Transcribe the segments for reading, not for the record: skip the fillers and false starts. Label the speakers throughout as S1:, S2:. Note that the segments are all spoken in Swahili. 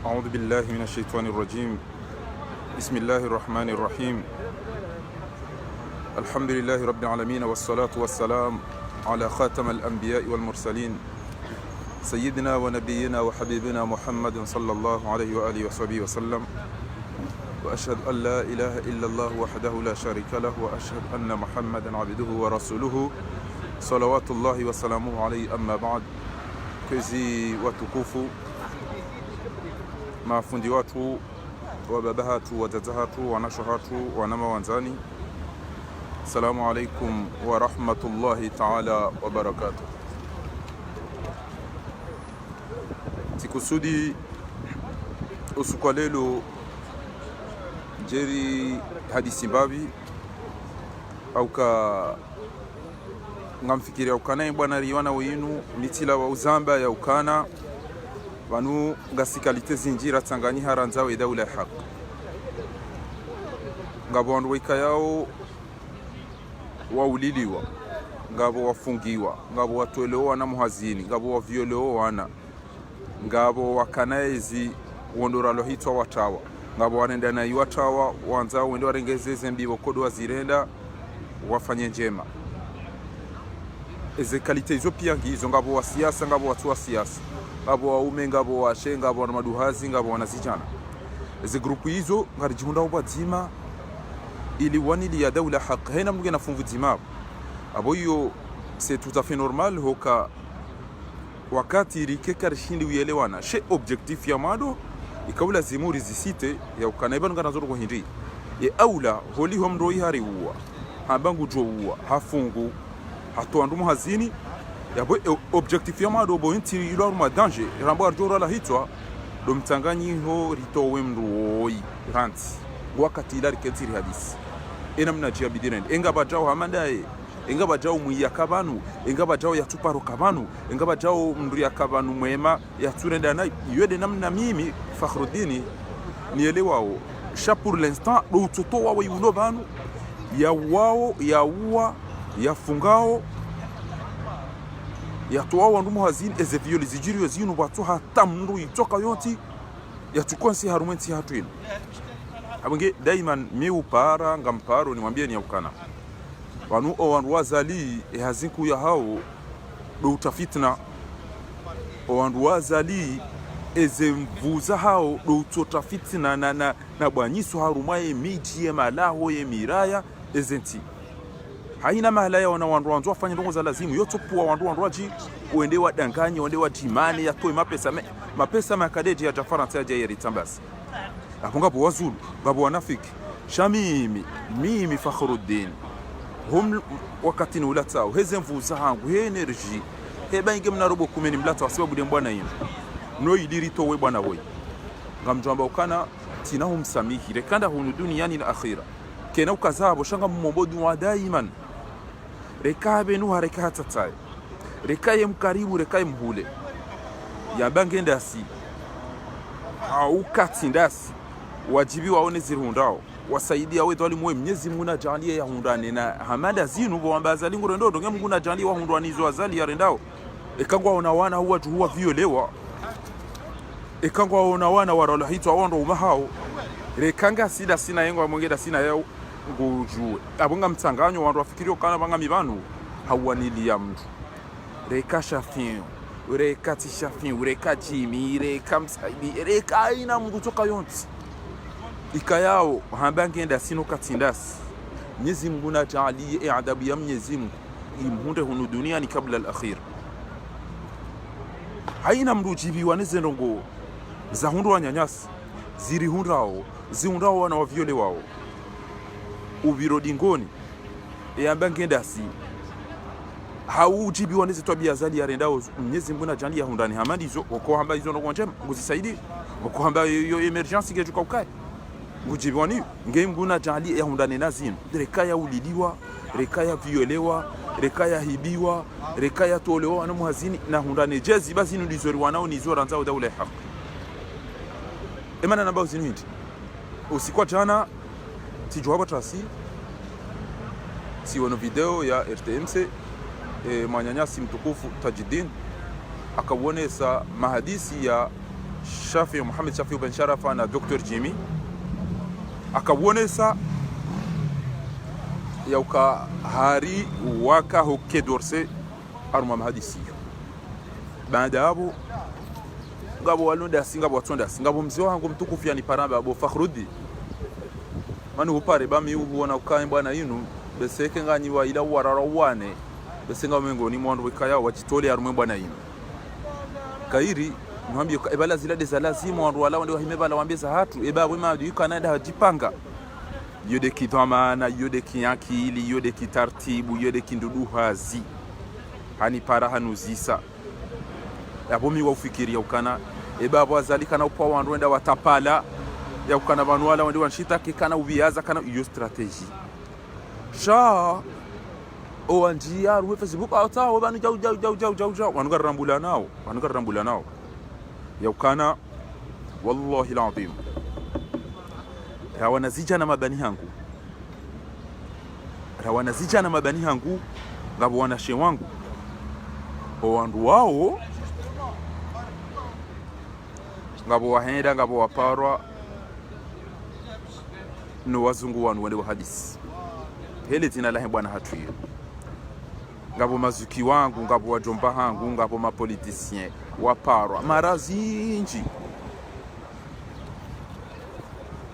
S1: أعوذ بالله من الشيطان الرجيم. بسم الله الرحمن الرحيم. الحمد لله رب العالمين والصلاة والسلام على خاتم الأنبياء والمرسلين سيدنا ونبينا وحبيبنا محمد صلى الله عليه وآله وصحبه وسلم. وأشهد أن لا إله إلا الله وحده لا شريك له وأشهد أن محمدا عبده ورسوله صلوات الله وسلامه عليه. أما بعد, kwezi watukufu, mafundi watu, wababahatu, wajazahatu, wanashahatu, wanama wanzani, assalamu alaikum wa rahmatullahi ta'ala wa barakatuh. Tikusudi usuku lelo jeri hadisi mbabi au ka ngamfikiria ukana bwana riwana winu mitila wa uzamba ya ukana wanu ngasikalite zinjira tangani haranzawe daula ya haq ngabo wandu wika yao wauliliwa, ngabo wafungiwa, ngabo watolewa na muhazini, ngabo wavyolewa wana, ngabo wakanaezi wondora lohitwa watawa, ngabo wanenda na iwatawa wanzao wendo warengezeze mbibo kodo wazirenda wafanye njema. Eze kalite hizo pia ngizo, ngabo wa siasa, ngabo watu wa siasa, ngabo waume, ngabo washe, ngabo wana maduhazi, ngabo wanazijana. Eze grupu hizo ngarijihunda ubadzima ili wanili ya daula haq hena mnuge na funvu dzima abo yo c'est tout à fait normal hoka wakati rikeka rishindi uyelewana she objectif ya mado ikawula zimuri zisite ya ukanaiba ngana zoro hindi ye aula holi homro ihari uwa habangu jo uwa hafungu hatoandu muhazini yabo objectif ya mado bo inti ilo ma danger rambo arjora la hitwa do mtanganyi ho ritowe mroi ranti wakati ila riketiri hadisi ena mnajia bidiren enga bajao hamandae enga bajao muya kabanu enga bajao ya tuparo kabanu enga bajao mndu ya kabanu mwema ya turenda na yede namna mimi Fakhruddin nielewao cha pour l'instant do utoto wawe yuno banu ya wao ya uwa ya fungao ya toa wandu muhazini eze violi zijirio zinu watu hata mndu itoka yoti ya tukonsi harumenti hatuinu. Abunge daiman miupara ngamparo nimwambie ni ukana wanu owandu wazali hazinku ya hao do utafitna owandu wazali eze mvuza hao do utafitna na bwanyiso harumaye miji ya malaho ya miraya ezenti haina mahalaya wana wandu wandu wafanya ndongo za lazimu yoto puwa wandu waji uende wadanganye uende wadimani ya toe mapesa makadeji ya jafaransa ya jayeri tambasi apunga po wazulu babo wanafiki mimi Fakhruddin hum wakati nulatao heze mvuza hangu he energy he bainge mnarobo kumeni mlata sababu de mbwana yinu no idirito we bwana boy ngamjamba ukana tinahu msamihi rekanda hunu duniani na akhira kena ukazabo shanga mmobodu wa daiman rekabe nu harekata tai rekaye mkaribu rekaye mhule ya bange ndasi au kati ndasi wajibi waone zirundao wasaidia wetu walimwe Mwenyezi Mungu najalie ya hundane na hamada zinu bo ambaza lingo ndo nge Mungu najalie wa hundwani zo azali ya rendao ekangwa ona wana huwa juwa violewa ekangwa ona wana waralo hitwa wando umahao rekanga sina yengo mwongeda sina yao ngujue abunga mtanganyo wandu wafikirio kana banga mibanu hawanili ya mtu reka shafin reka tishafin reka jimi reka msaidi reka ina mtu toka yonti ikayao hambange nda sino katindasi Mwenyezi Mungu najalie adabu ya Mwenyezi Mungu imhunde hunu duniani kabla al-akhir haina mrujibi waneze ndongo za hundu wanyanyasi ziri hundao wana waviole wao ubiro dingoni hambange ndasi haujibi waneze tabia zali ya rendao Mwenyezi Mungu najalie hundani hamadizo wako hamba hizo ndongo njema nguzisaidi wako hamba yo emergency gejuka ukai ngujibiwani ngenguna jali ya hundane nazinu rekaya uliliwa rekaya violewa rekaya hibiwa rekaya tolewa na muhazini na hundane jezi basi ndizori wanao nizora nzao daula haq emana namba uzinu hindi usikwa jana tijuhaba trasi si wana video ya RTMC mwanyanyasi mtukufu Tajuddin akawonesa mahadisi ya Shafi Muhammad Shafi Ben Sharafa na Dr. Jimmy akawonesa yauka hari waka hoke dorse aruma mahadisi baada hapo ngabo walonda singa botonda singa bomzi wangu mtukufu yani paramba abo Fakhrudi manu upare bami ubona ukaye bwana yinu beseke nganyi wa ila wararawane besenga mengo ni mwandu wikaya wachitole arumwe bwana yinu kairi mwambie ebala zilade za lazima wandu wala ndio himebala wambeza hatu ebabwe madu yukanada hajipanga yode kithamana yode kiakili yode kitartibu yode kindudu hazi hani para hanuzisa yabomi wa ufikiria ukana ebabo azalika na upo wandu wenda watapala ya ukana banwala wandi wanshita kana ubiaza kana iyo strategy sha o anjia ruwe Facebook auta banu jau wanuga rambula nao ya ukana wallahi alazim rawanazija na mabani hangu ngabo wanashe wangu o wandu wao ngabo wahenda ngabo waparwa no wazungu wanu wale wa hadisi hele tina la bwana hatuyo ngabo mazuki wangu ngabo wajomba hangu ngabo mapoliticien waparwa marazinji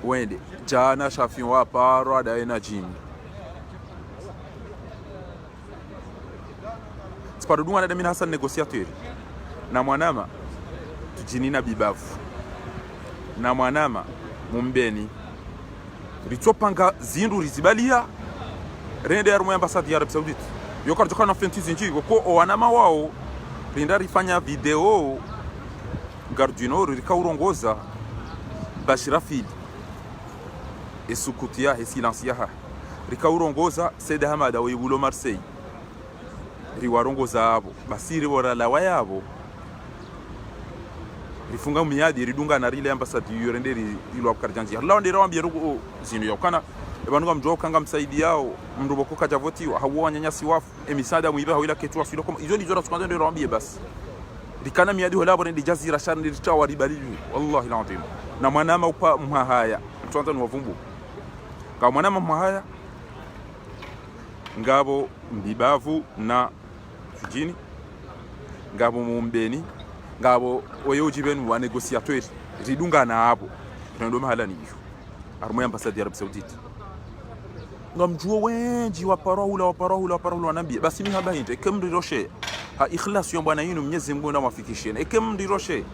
S1: wende jana Shafi waparwa daina Jimmy siparudunga na Damina Hassan negociateur na mwanama tujinina bibavu na mwanama mumbeni ritopanga zindu rizibalia rende ya rumu ambasadi ya Arabia Saudite yoka ritoka na fentizi nji wako owanama wao rinda rifanya video Gardino rikaurongoza Bashirafili esukutia esilancia rikaurongoza Said Hamada wa Ibulo Marseille riwarongoza abo basiri bora la wayabo rifunga miadi ridunga na rile ambasadi yorenderi ilo abkarjanji Allah ndira wambia rugo zinu yokana ebanuga mjwa kanga msaidi yao mndoboko kajavotiwa hawo nyanyasi wafu emisada muiba hawila ketwa filo kama izo nizora tukwanza ndira wambia basi rikana miadi hola bora ndi jazira shan ndi chawa ribalili wallahi alazim na mwanama upa mhaya mtwanza nwavumbu ka mwanama mhaya ngabo mbibavu na fujini ngabo mumbeni ngabo oyoji benu wa negociateur ridunga na abo ndo mahala niyo armoya ambassadeur ya Arabia Saudite ngamjuo wenji wa parahula wanambia basi mimi haba hinde kemri roshe ha ikhlas yo bwana yinu Mwenyezi Mungu na mafikisheni ekemri roshe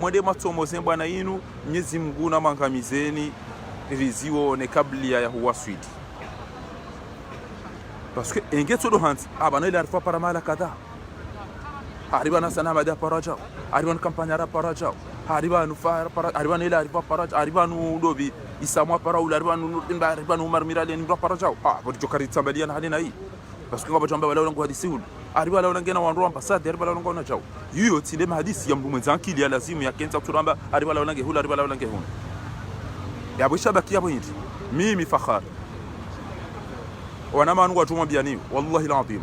S1: mwende matomo ze bwana yinu Mwenyezi Mungu na mangamizeni riziwo ne kablia ya huwa swidi parce que engeto do hands abana ile arfa para mala kadha aribana sana mada paraja aribana kampanya ra paraja aribana fara para aribana ile arfa paraja aribana dobi isamwa para ula aribana Umar Mirale ni paraja bodi jokari tambalia na halina hii parce que ngaba jamba wala ngo hadisi hulu aribana wala ngena wandu ambassadeur aribana wala ngona chao hiyo tile hadisi ya mndu mwenzanki ile lazima ya kenza kuturamba aribana wala ngehula aribana wala ngehuna ya bwishabaki yabo hivi mimi Fakhar wana manu watu mbiani wallahi alazim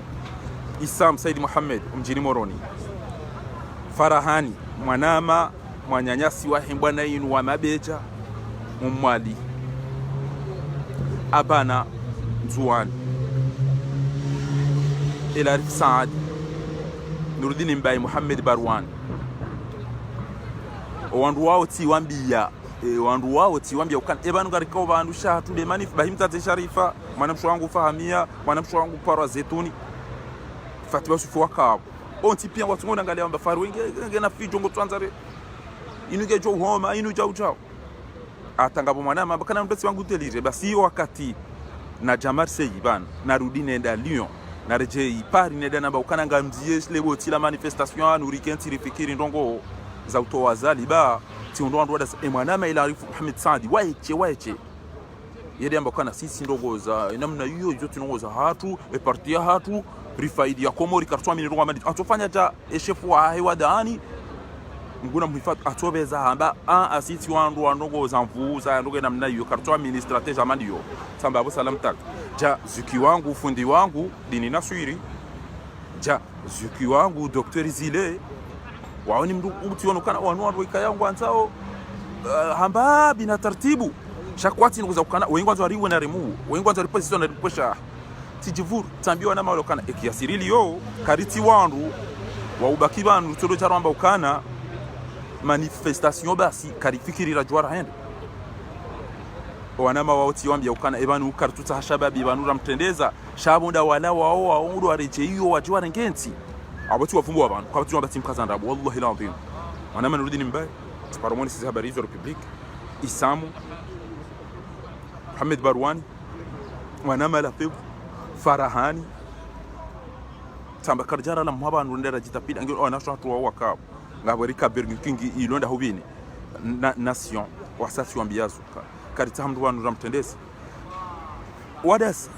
S1: Isam Said Muhammad mjini Moroni Farahani mwanama mwanyanyasi wa bwana yinu wa mabeja mumwali abana Zuan ila Saad Nuruddin Mbaye Muhammad Barwan wandu wao ti wambia wandu wao ti wambia ukana ebanu garika bandu shatu de manif bahimta Sharifa mwanamsho wangu fahamia mwanamsho wangu para zetuni Fatima sufu wakabo onti pia watu ngona ngalia amba faru ngena fijo ngo twanzare inuge jo homa inu jao atangabo mwanama bakana mpesi wangu telire basi wakati na Jamar Seyiban narudi nenda Lyon na reje Paris nenda namba ukana ngamzie lebo tila manifestation anu rikenti rifikiri ndongo za utowazali ba ti ndo ndo da mwanama ila arifu Muhammad Saadi waeche yede amba kana sisi ndogoza namna hiyo hizo tunongoza hatu partia hatu rifaidi ya komori kartwa mini rongwa mandi atofanya ta eshefu wa hewa dani nguna mhifadhi atobeza hamba asiti wandu wandogoza mvuza ndoge namna hiyo kartwa mini strategy amandi yo samba abo salam tak ja zuki wangu fundi wangu dini naswiri ja zuki wangu Dr. Zile waoni mtu yonokana wanu ikayangwa nzao hamba bina taratibu shakwati nguza ukana wengi kwanza wariwe na remu wengi kwanza riposi na riposha tijivuru tambiwa na malokana ekiasirili yo kariti wandu wa ubaki bantu todo charamba ukana manifestation basi karifikirira jwara hende wanama wauti wambia ukana ebanu kartuta shababi banu ramtendeza shabunda wala wao waundu warejeyo wajwara ngenti abati wafumbu abantu kwa batu wabati mkazanda wallahi la adhim wanama nurudi nimbaye paromoni sisi habari hizo republic Isamu Mohamed Barwani wanama la pevu Farahani tamba karjara la mwabantu ndera jitapida ngiro wanasho hatu wa wakao ngabarika Burger King ilonda hubini nation wasasi wambiazuka karitamdu wanu ramtendesi wadas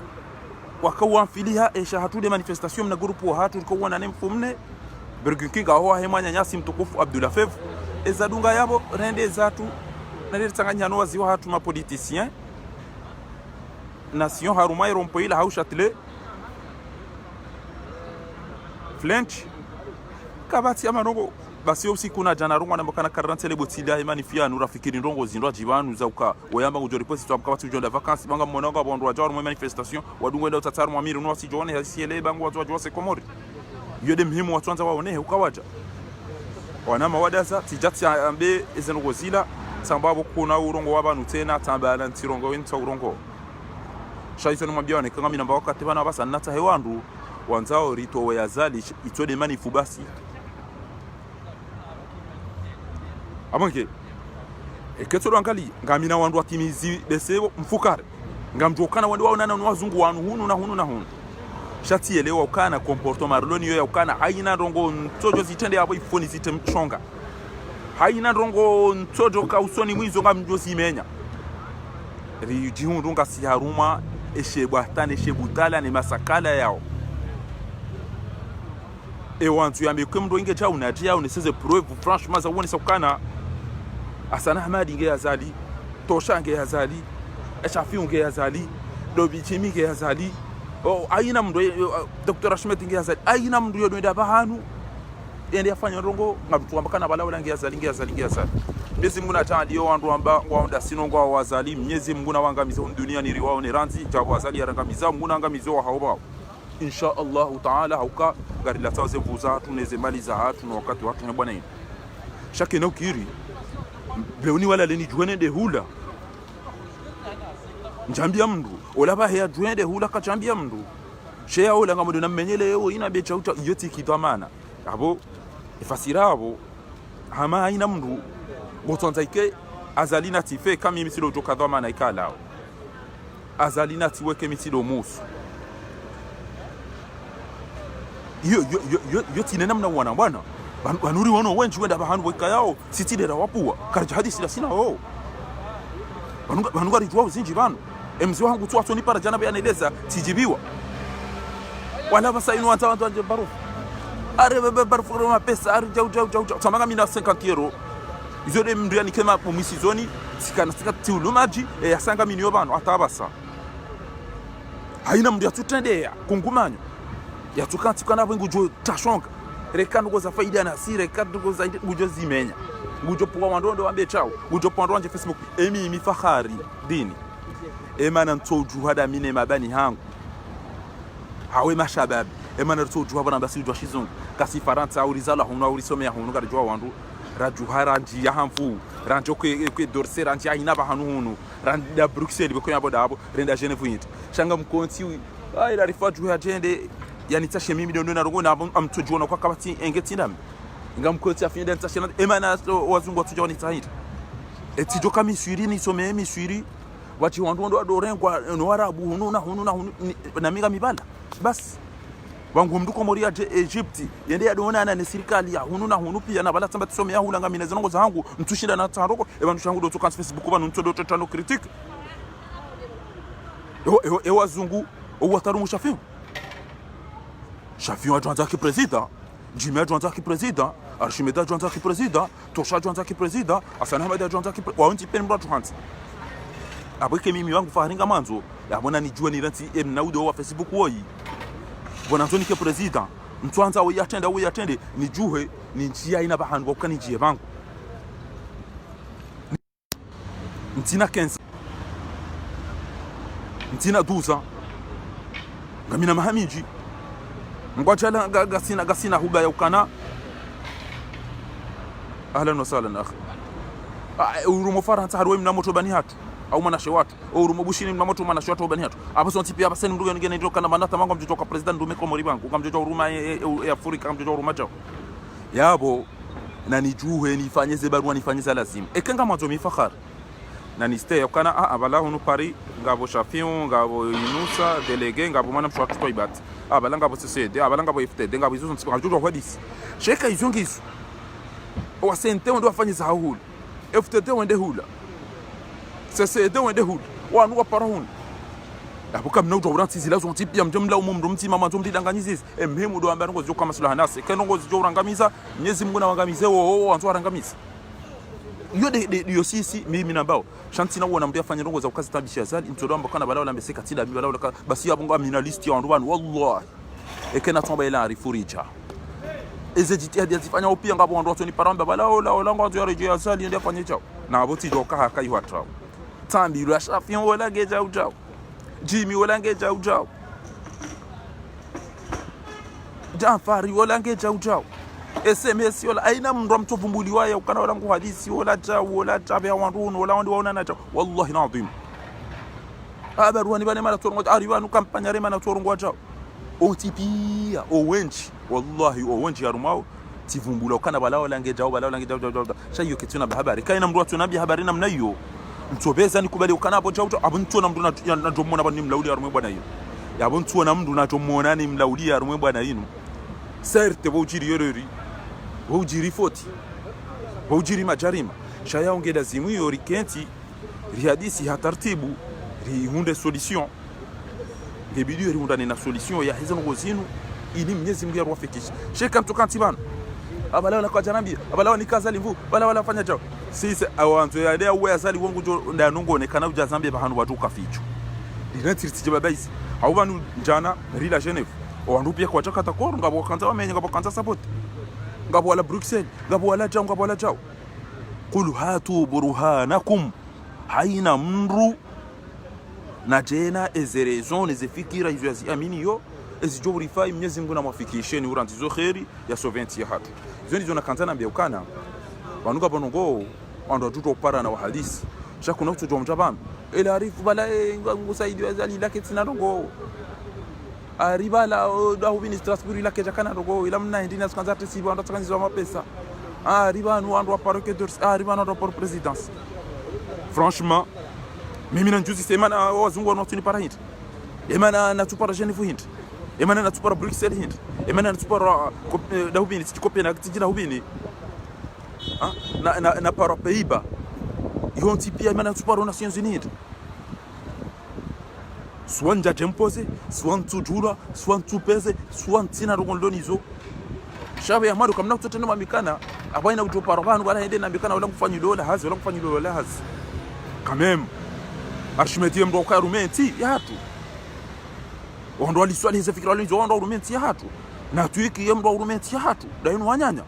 S1: wakawamfiliha esha hatude manifestation na grupu wa hatu kwa wana nemfumne Burger King aho hemanya nyasi mtukufu Abdullah Fev ezadunga yabo rende zatu na leta tanganyano waziwa hatu ma politicien nation harumai rompo ila haushatle Flench kabati amarongo basi usiku na jana rungwa nambakana karantele botila imani fia nurafikiri ndongo zindwa jibanu za uka oyamba ngo reposi to kabati ujonda vacances banga mononga bondo wajaro mo manifestation wadungwe ndo tataru mwamiri no wasijone hasiele bango watu wajose komori yode muhimu watu anza waone ukawaja wanama wadaza tijati ambe ezengo zila sambabo kuna urongo wabanu tena tambala ntirongo wento urongo shaito no mabiyane kanga minamba wakati bana basa nata hewandu wanzao rito wayazali itode manifu basi amanke eketolo angali ngamina wandu atimizi desebo mfukare ngamjokana wandu waona na wazungu wanu hunu na hunu na hunu shati elewa ukana comportement marloni yo ya ukana haina rongo ntojo zitende abo ifoni zitemchonga haina rongo ntojo ka usoni mwizo ngamjosi imenya rijihundu ngasi haruma eshebwatane shebutala ne masakala yao wantu yambe kwemdo inge cha unatia uneseze preuve franchement za uone sakana Asana Hamadi nge yazali Tosha nge yazali Shafi nge yazali Dobi Chimi nge yazali aina mndo Dr. Ashmet nge yazali aina mndo yodo bahanu ende afanya rongo ngamtu ambakana balawala nge yazali Mnyezi Mungu natandi wandu amba waunda sinongo wazali Mnyezi Mungu na wangamiza dunia ni riwao ni ranzi jabu wazali yarangamiza Mungu angamizo wa haoba insha Allah taala hauka gari la tawaze vuza tuneze mali za hatu na wakati watu ne bwana hii shake na ukiri beuni wala leni juene de hula njambia mndu olaba hea juene de hula ka njambia mndu shea ola ngamodo na menyele yo ina becha uta yoti kitamana abo ifasirabo hama ina mndu botonzaike azalina tife kama misilo toka dhamana ikalao azalina tiweke misilo musu yo tinena mna wana bwana banuri wono wenchi wenda bahanu boika yao sitide rawapua karja hadisi la sina wao banu gari jwao zinji banu mzee wangu tu atoni para jana bayana eleza tijibiwa wala basa inu watu barufu are barufu ma pesa are jau tamanga mina 50 euro izo de mndu yani kema mumisizoni sikana tiulumaji ya sanga minyo banu atabasa haina mndu atutendea kungumanyo ya tukanti kana bwengu jo tashonga rekano goza faida na si rekano goza ngujo zimenya ngujo poa wandondo wambe chao ngujo poa wanje Facebook emi fahari dini emana ntoju hada mine mabani hangu hawe mashababi emana ntoju haba basi jo shizungu kasi faranta urizala hunu urisomea hunu gari jo wandu raju haranji ya hamfu ranjo ke dorse ranji ina ba hunu randa Bruxelles be konya bodabo renda Geneve yit shanga mkonti ai la rifaju ya jende yani tashe mimi ndio na rongo na amtojona kwa kabati engetinam ngamkoti afinde tashe emana wazungu watujoni tahita etijo kama miswiri ni some miswiri wati wandondo adorengwa no arabu hunu na minga mibala bas wangu mduko moria Egypt yende adona na serikali ya hunu pia na bala tamba tusome ya hulanga mina zango zangu mtushinda na taroko ebanu shangu do tukan Facebook banu ntodo tano critique wazungu watarumu Shafiu adjoint qui préside, Jimmy adjoint qui préside, Archimede adjoint qui préside, Tosha adjoint qui préside, Hassan Ahmed adjoint qui préside, waonti pen adjoint. Abweke mimi wangu faharinga manzo, yabona nijua ni ranti mnaudo wa Facebook woi. Bona Anthony qui préside, mtwanza wo yatende nijuhe ni njia ina bahandu wakani njia bangu ntina 15 ntina 12 ngamina mahamiji ngwachala gasina huba ya ukana. Ahlan wa sahlan akhi. Urumo Faransa harwe mna moto bani hatu au manashe watu urumo bushini mna moto manashe watu bani hatu apa sonti pia baseni mruga ngene ndio kana manata mango mjotoka president ndume komori bangu kamjotoka uruma ya Afrika kamjotoka uruma chao yabo na nijuhe nifanyeze barua nifanyeze lazima ekenga mwanzo mifakhar na niste yakana abala hunu Paris ngabo Shafion ngabo Yunusa delege ngabo mwana mshwa tutwa ibati abala ngabo CCD abala ngabo FTD ngabo izo nsiko kamjotoka hwadisi sheka izongizo wasente ndo afanyeza hahulu FTD wende hula CCD wende hula wanu waparahun apo kamna utoranti zilazo ntipia mjamla umumru mtima manzo mdidanganyizisi emhemu ndo ambaro ngozi kama sula hanase kenongo zijo urangamiza Mwenyezi Mungu na wangamize wo wanzo arangamiza yo de sisi mimi nambao shanti na uona mdia fanya ndongo za ukazi tabisha zali mtodamba kana balao lambeseka tida balao basi yabongo amina list ya wandu banu wallahi ekena tomba ila arifurija ezejiti hadi zifanya upia ngabo wandu watoni paramba balao la olango wanzo yarejea zali ndia fanya chao na aboti doka haka iwatra tambi la Shafion wala geja ujao Jimmy wala ngeja ujao Jafari wala ngeja ujao SMS wala aina mndu mtovumbuli waye ukana wala ngu hadisi wala jao wala tabe wandu wala wandu waona na jao wallahi nadhim abaruani bane mala torongo aribanu kampanya rema na torongo jao otipia owenji wallahi owenji yarumao tivumbula ukana wala ngeja wala ngeja shayo kituna habari kaina mndu tunabi habari namna hiyo mtobeza nikubali ukana hapo jao abuntu na mndu na domona bani mlaudi arumwe bwana hiyo yabuntu na mndu na domona ni mlaudi arumwe bwana hino serte bojiri yorori bojiri foti bojiri majarima shaya ongeda zimu yori kenti riadisi hatartibu rihunde solution ngebidu rihunda na solution ya hizo ngozinu ili Mwenyezi Mungu yarwafikisha sheka mtokanti bana abala na kwa janambi abala ni kaza limvu bala wala fanya jao sisi awanzo ya leo wewe azali wangu ndo ndanongonekana ujazambia bahanu watu kaficho linatirtije babaisi au banu njana rila Geneve wandu pia kwa chaka takoro ngabo kanza wamenye ngabo kanza support ngabo wala Bruxelles ngabo wala jao qul hatu burhanakum haina mru na jena ezerezon ezifikira hizo yaziamini yo ezijorifai Mwenyezi Mungu na mwafikisheni urantizo khairi ya soventi ya hatu hizo ndizo nakanzana mbia ukana wanuka bonongo ando tuto para na wahadisi shakuna utujo mjabam ila arifu bala ngusaidi wazali lake tinadongo aribala dahubini Strasbourg lake jakana dogo ila mna ndina skanza tesiba ando tsakanizwa mapesa riba nu ando paroke dors riba ando por présidence franchement mimi na njuzi sema na wazungu wanotuni para hit emana na tupara Geneva hit emana na tupara Bruxelles hit emana na tupara dahubini Copenhagen tijina hubini na para Pays-Bas yonti pia emana tupara Nations Unies soit nja jempose soit ntujura soit ntupeze soit ntina rongondonizo shabe amadu kamna kutotena mamikana abaina utopara banu wala ende na mikana wala kufanya dola hazi wala kufanya dola hazi kamem arshimeti mdo kwa rumenti ya hatu ondo aliswali hizo fikira wale ondo rumenti ya hatu na tuiki mdo rumenti ya hatu dainu wanyanya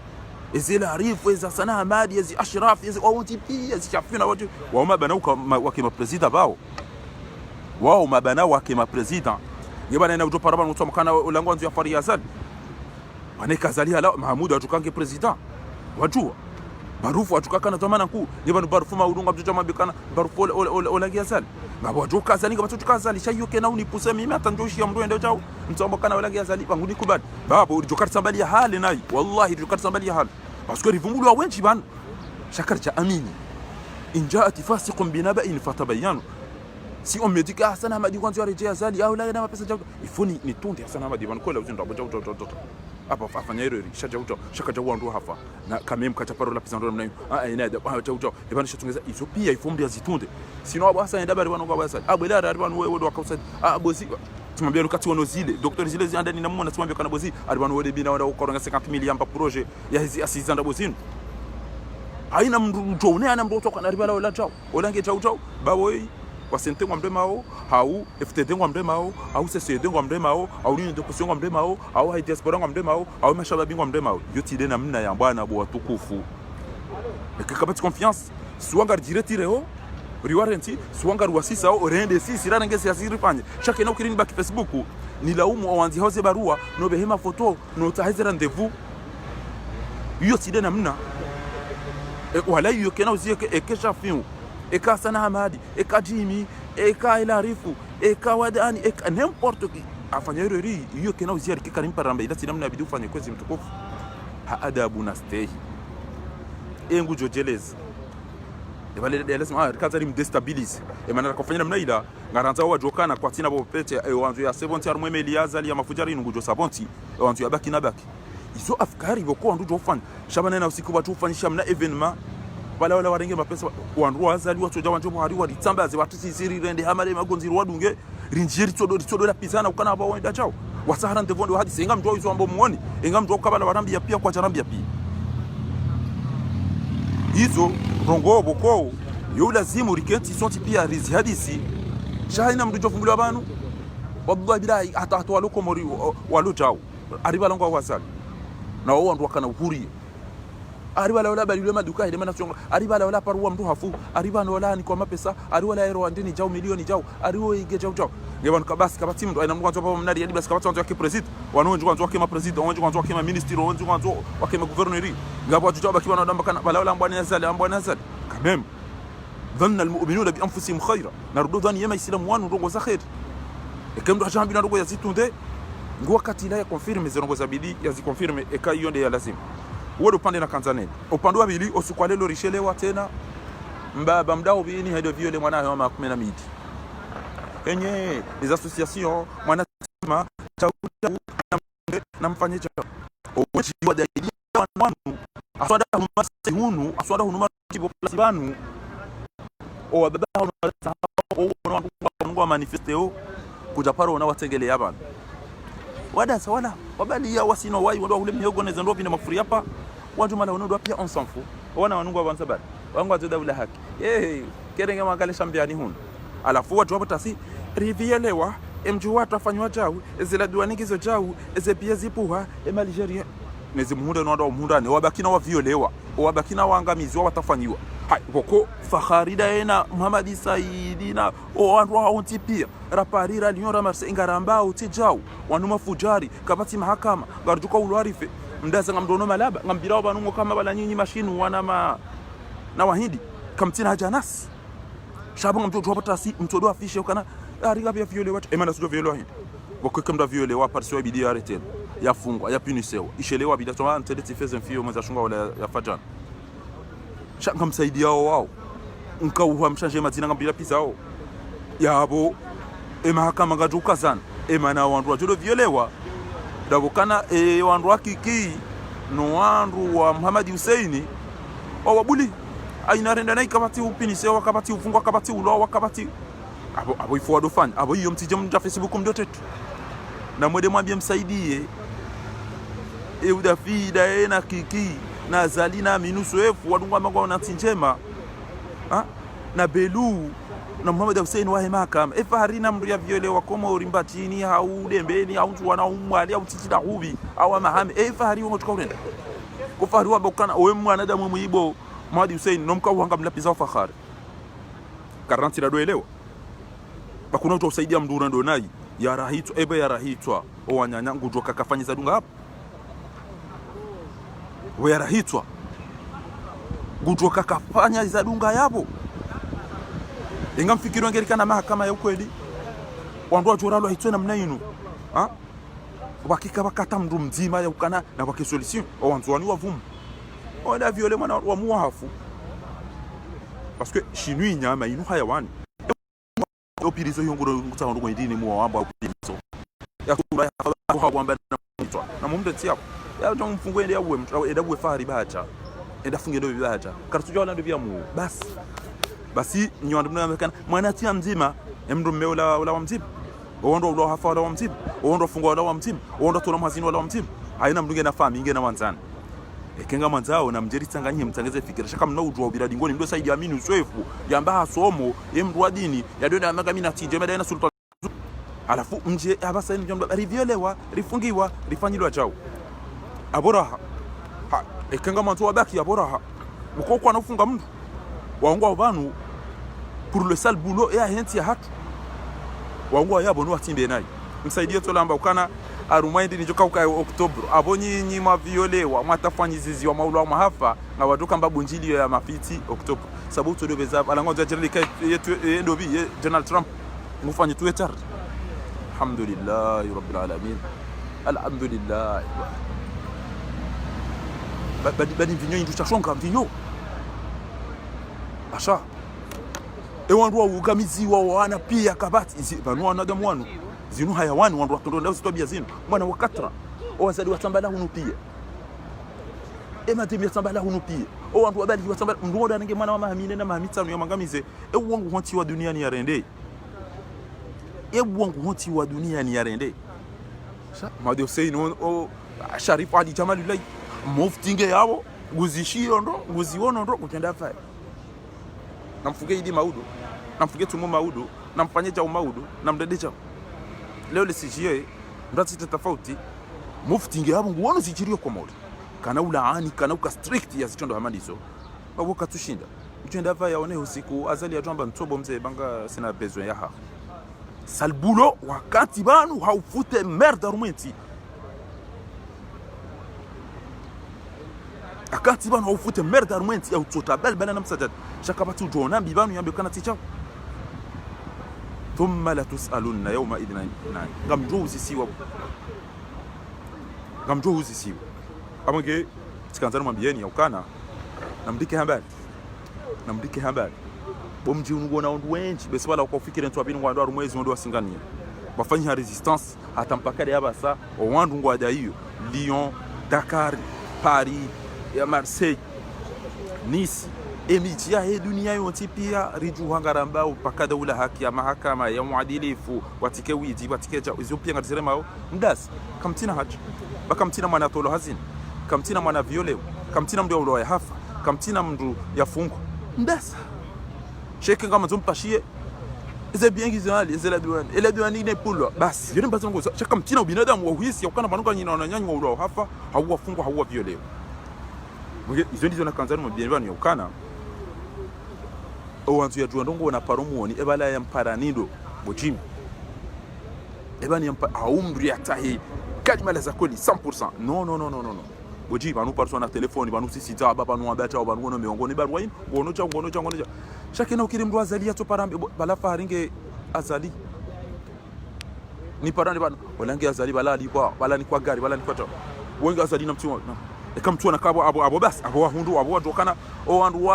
S1: ezela arifu eza sana hamadi ezi ashraf ezi OTP ezi chafina watu wao banauka wakima president bao wao mabana wake ma president yebana na utopara banu utomkana ulango nzu ya Faryazad bane kazalia la Mahmoud atukange president wajua barufu atukaka na zamana kuu yebana barufu maudunga mtoto mabikana barufu olagia sal ngabo joka zali ngabo tukazali shayoke na unipuse mimi atanjoshi ya mndo ende chao mtombokana olagia sali banguni kubadi babo jokar sambali ya hali nayi wallahi jokar sambali ya hali paske rivumulu wa wenchi ban shakarcha amini injaati fasiqun binaba'in fatabayanu si on me dit que Hassan Hamadi quand tu as rejea zali au la na pesa jago ifuni ni tunde Hassan Hamadi bankola uzinda bojo hapa afanya error shaka jago ndo hafa na kamem kachaparo la pesa ndo mnayo ina da jago ibana shatungeza hizo pia ifombi azitunde sino abo Hassan enda bari banongo basa abwela ari banu wewe ndo akausa bosi tumambia lukati wono zile docteur zile zianda ni namuna tumambia kana bosi ari banu wede bina wanda ukoronga 50 million pa projet ya hizi asizanda bosino aina mtu una ana mtu toka na ribala wala chao olange chao baboy wasente ngwa mdemao au FTD ngwa mdemao au CCD ngwa mdemao au Union de Kusio ngwa mdemao au Haiti Diaspora ngwa mdemao au mashababi ngwa mdemao yote ide namna ya bwana bo watukufu ekakabati confiance suanga diretireo riwarenti suanga ruasisa au rende sisi rana ngesi asirifanye chaque na ukirini baki Facebook ni laumu awanzi hoze barua no behema photo no tahize rendez-vous yote ide namna wala hiyo kena uzieke ekesha fiu eka sana Hamadi eka Jimmy eka Ilarifu eka Wadani eka n'importe qui afanya hiyo kena uziari kikarimpa ramba ila namna bidii ufanye kwezi mtukufu adabu na stay engu jojelez ebale lazima kaza rim destabilize emana kufanya namna ila ngaranza wajokana kwa tina bo pete wanzu ya 70 armwe Eliazali ya mafujari ngujo sabonti wanzu ya baki na baki izo afkari boko ndu jofanya shabana na usiku watu ufanyisha mna evenement wala warenge mapesa wandu wazali watu jawa njobo hari wadi tsambaze watu sisiri rende hamale magonzi rwadunge rinjiri todo la pizana ukana aba wenda chao wasahara ndevondo hadi senga mjwa izo ambo muone enga mjwa kabala warambi ya pia kwa charambi ya pia hizo rongo boko yo lazimu rikenti soti pia rizi hadisi shahina mdu jofunguliwa banu wallahi bilahi hata waloko mori walu chao ariba longo wasali na wao wandu wakana uhuri ariba la wala bali maduka ile mana songa ariba la wala parwa mtu hafu ariba no wala ni kwa mapesa ariba la ero andini jao milioni jao ariwo ige jao ngebanu kabasi kabati mtu aina mwanzo baba mnadi hadi basi kabati wanzo wake president wanonje wanzo wake ma president wanonje wanzo wake ma ministry wanonje wanzo wake ma gouverneur ngabo watu jao bakiwa na ndamba kana bala wala mbwana yazali kamem dhanna almu'minuna bi anfusihim khaira narudu dhani yema islamu wanu rogo za khair ekemdo ajambi na rogo yazitunde ngo wakati la ya confirme zirongo za bidii yazikonfirme eka hiyo ndio ya lazima wewe upande na kanzaneni upande wa bili osukwalelo rishelewa tena mbaba mdao bini hado viole mwana wa 10 enye les associations mwana tema chauta na mfanye chao owechi wa dalili wanu aswada hunu aswada hunu kibo plasibanu o baba wa manifesteo kujaparo na watengele abantu wada sawala wabali ya wasino wai ndo ule miogo na zendo vina mafuri hapa watu mala wanodo pia on s'en fout wana wanungu avanza bali wangu azoda ula haki kerenge mangale shambiani hunu alafu watu hapo tasi rivielewa mju watu afanywa jao ezela duanigizo jao eze pia zipuha Algeria nezi muhunda ndo muhunda ni wabakina waviolewa wabakina waangamizwa watafanywa hai boko fakharida ena Muhammad Saidina wandu waonti pia raparira linyora marse ingaramba utijao wanuma fujari kabati mahakama garjuka ulwarife mdaza ngamdono malaba ngambira banungo kama bala nyinyi mashinu wana na wahindi kamtina hajanas shabu ngamtoto hapo tasi mtodo afishe ukana ariga pia viole watu emana sujo viole wahindi boko kemda viole wa parso bidi arrêter yafungwa ya punisewa ishelewa bidi toma ntede tifeze mfio mweza shunga wala ya fajana shanga msaidia wao nkauha mshanje mazina ngambira pizao yabo mahakama ngajuka sana emana wandu wajodo violewa dabokana wandu wakiki no wandu wa Muhammad Hussein wabuli aina renda na ikabati upinise wakabati ufungwa kabati ulo wakabati abo ifuado fan abo hiyo mtije mja Facebook mdotetu na mwede mwambie msaidie udafida na kiki na Zalina minusu efu wadungwa magwa na tinjema na Belu na Muhammad Hussein wa mahakama harina mru ya violewa koma urimbatini au dembeni au tuwana umwali au titida hubi au mahame hari wongo tukaurenda kufari wa bokana owe mwana damu muibo Muhammad Hussein nomka uhanga mlapiza fakhari karanti la doelewa bakuna utasaidia mdura ndo nayi ya rahitwa ya rahitwa owanyanya ngujoka kafanyiza dunga hapo we rahitwa ngujoka kafanya za dunga yabo ingamfikiri wangerikana mahakama ya ukweli wandu wajoralo hitwe namna inu wakika wakata mndu mzima ya ukana na wake solution wanzuani wavumu wala viole mwana wa muafu parce que chinui nyama inu hayawani opirizo yongoro ngutsa ndo ngidini muwamba opirizo ya kula ya kwamba na mumbe tia ya ndo mfungo ende yawe mtu enda bwe fahari bacha enda funge ndo bibacha kartujo wala ndo bya mu basi nyondo mnamekana mwana tia mzima emndo mmeola wala wa mzima ondo ulo hafa wala wa mzima ondo fungo wala wa mzima ondo tuna mazini wala wa mzima haina mdunge na fami inge na wanzana ekenga manzao na mjeri tsanganye mtangeze fikira shaka mna ujwa ubiradi ngoni ndo Saidi Amini usoefu yamba somo yemdu wadini yadonda magamina tije meda na sultan alafu mje abasa ni jomba riviolewa rifungiwa rifanyilwa chao aboraha ha ekenga manzo wabaki aboraha uko kwa nafunga mtu waongwa banu pour le sale boulot et ahenti ya hatu waongwa yabo no atimbe nayi msaidie tolamba ukana arumaindi nijoka uka Oktober abonyi nyima violewa mwatafanyizizi wa maulu wa mahafa na wadoka mbabu njili ya mafiti Oktober sababu tudobeza alangoja general yetu endobi Donald Trump mufanye Twitter alhamdulillah rabbil alamin alhamdulillah badi vinyo induchashonga vinyo asha ewandu wa ugamizi wa wana pia kabati banu wanadamu wanu zinu hayawani wandu watondonda usitobia zinu mwana wakatra owazali watambala hunu pia ematemi watambala hunu pia o wandu wabali watambala ndoda nange mwana wa mahamine na mahamitano ya mangamize ewangu honti wa dunia ni yarende ewangu honti wa dunia ni yarende sa madi Hussein o Sharif Ali Jamalullah muftinge yabo guzishio ndo guziono ndo kutenda fa namfuge Idi Maudu namfuge Tumu Maudu namfanye cha Maudu namdedecha leo lisijie ndatita tofauti muftinge yabo nguono zichirio kwa moto kana ulaani kana uka strict ya zichondo hamadizo babo katushinda mtenda fa yaone usiku azali ya jomba mtobo mzee banga sina besoin ya ha salbulo wakati banu haufute merda rumenti akati banu haufute merda rumenti ya utota bal na msajad shakabatu jona bibanu yambe kana ticha thumma la tusaluna yawma idna gamjuzi siwa gamjuzi siwa amange tikanzana mwambieni ya ukana namdike hambali bomji unugona ondu wenji bese wala ukofikire ntu abini ngwando arumwezi ndo wasingania bafanya resistance hata mpaka ya basa owandu ngwada hiyo Lyon, Dakar, Paris, ya Marseille, Nice emiti ya dunia yote pia riju hangaramba mpaka daula haki ya mahakama ya muadilifu watike wiji watike ja Ethiopia ngatirema ndas kamtina haji bakamtina mwana tolo hazini kamtina mwana violewa kamtina mdu wa hafa kamtina mdu ya fungo ndas sheke ngama zompashie ze bien gizali ze la douane et la douane ine pulo basi yoni mpasa ngo shaka mtina ubinadamu wa huisi yakana banuka nyina na nyanyi wa hafa hawa fungo hawa violewa mwige izo ndizo na kanzani mu bien banu yakana owanzu ya jua ndongo na paromoni ebala ya mparanindo bojim ebani ya aumri atahi kadimala za kweli 100% non boji banu parso na telefoni banu sisita baba nu abata banu wono miongoni barwain wono cha shakena ukiri mdu azali ato parambe bala faringe azali ni parande banu walange azali bala lipa bala ni kwa gari bala ni kwa to wenga azali na mtu ekamtu na kabo abo bas abo hundu abo ndokana o wandu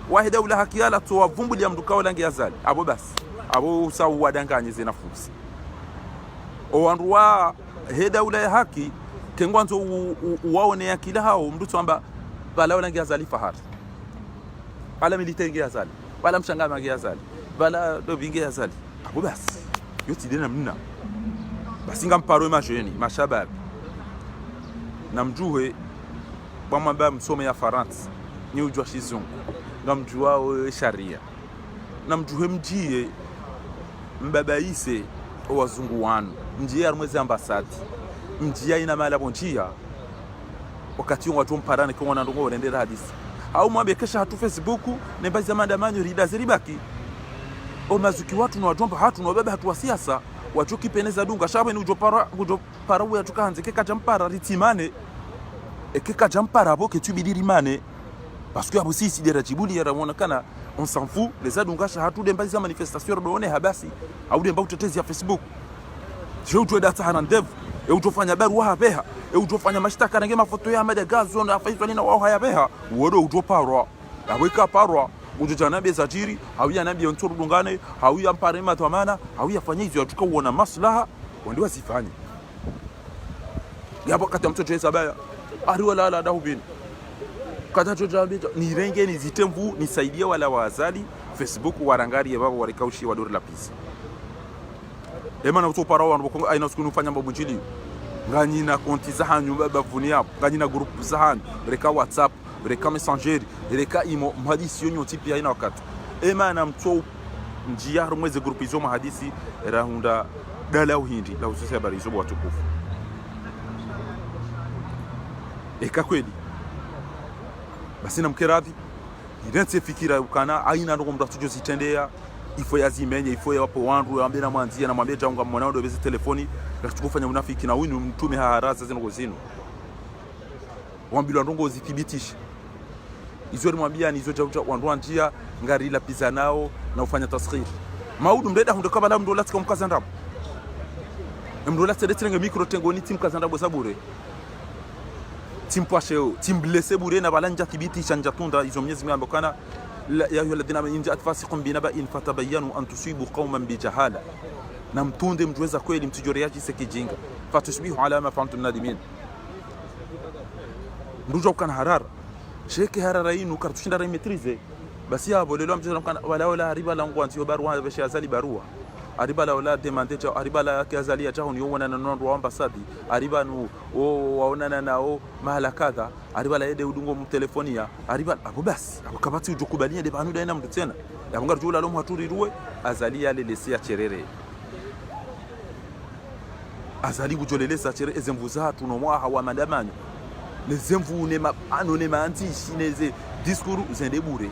S1: wahida ula hakiala to wavumbuli ya mduka walange azali abo bas abo sawu wadanganye zena fusi o wandu wa heda ula haki kengwanzo uwaone ya kila hao mdutu amba bala walange azali fahari bala militenge azali bala mshangama azali bala dobinge azali abo bas yoti dena mna basinga mparo majeni mashabab namjuhe bamamba msome ya France ni ujwa shizungu ngamjua sharia namjuhe mjie mbabaise wazungu wanu mjie arumwezi ambasadi mjia ina mala bonjia wakati watu mparane kwa wana ndongo rendera hadisi au mwambie kesha hatu Facebook ne bazi ya maandamano rida ziribaki o mazuki watu na wajomba hatu na baba hatu wa siasa watu kipeneza dunga shabe ni ujopara uya tukanze keka jampara ritimane keka jampara boke tubidirimane parce que abo sisi dera jibuli ya ramona kana on s'en fout les adunga hatu de bazi ya manifestation doone habasi au de mbau tetezi ya Facebook je utwe data hanandev utofanya barua habeha utofanya mashtaka nange mafoto ya Madagascar na faiswa nina wao hayabeha wodo utoparwa aweka parwa ujojana bezajiri hauya nabi onturu dungane hauya mparema tamana hauya fanya hizo tukaona maslaha ndio wasifanye yapo kati mtoto Isabaya ari wala la dahubini kata jojabi ni renge ni zitemvu nisaidia wala wazali Facebook warangari baba warikaushi wadori la pisi ema na utopara wangu aina siku nufanya mambo njili nganyina konti za hanyu bavunia nganyina group za hanyu reka WhatsApp reka Messenger reka imo mhadisi yonyo tipi haina wakati ema na mto njia rumweze group hizo mahadisi rahunda dala uhindi la usisi habari hizo watukufu eka kweli basi na mkeradhi irense fikira ukana aina ndo mtu tujo zitendea ifo yazimenye ifo yapo wandu ambe na mwanzia na mwambie taunga mwanao ndo bezi telefoni nakufanya unafiki na winu mtume haraza zino gozino wambilo ndongo zithibitisha izo mwambia ni izo cha wandu njia ngari la pizza nao na ufanya tasghir maudu mreda hundo kama ndo latika mkaza ndabo mdola tsedetenge micro tengoni tim kaza ndabo sabure tim pasheo tim blessé bure na balanja thibitisha njatunda izo mnyezi mambo kana ya ayyuha alladhina amanu in ja'at fasiqun binaba'in fatabayyanu an tusibu qauman bijahala na mtunde mtuweza kweli mtujoreaji sekijinga fatusbihu ala ma fa'altum nadimin ndujo kana harara sheke harara inu kartushinda ra maîtriser basi yabo lelo mjana kana wala riba la ngwanti yo barua besha azali barua ariba la wala demande cha ariba la kiazalia cha huni yona na ndo ambasadi ariba nu waonana nao mahala kadha ariba la ede udungo mtelefonia ariba abo basi akabati ujokubalia de banu daina mtu tena yabunga jula lo mhaturi ruwe azalia lelesia cherere azali kujolelesa cherere ezemvuza tunomwa hawa mandamanyo nezemvu ne mapano ne manti shineze diskuru zende bure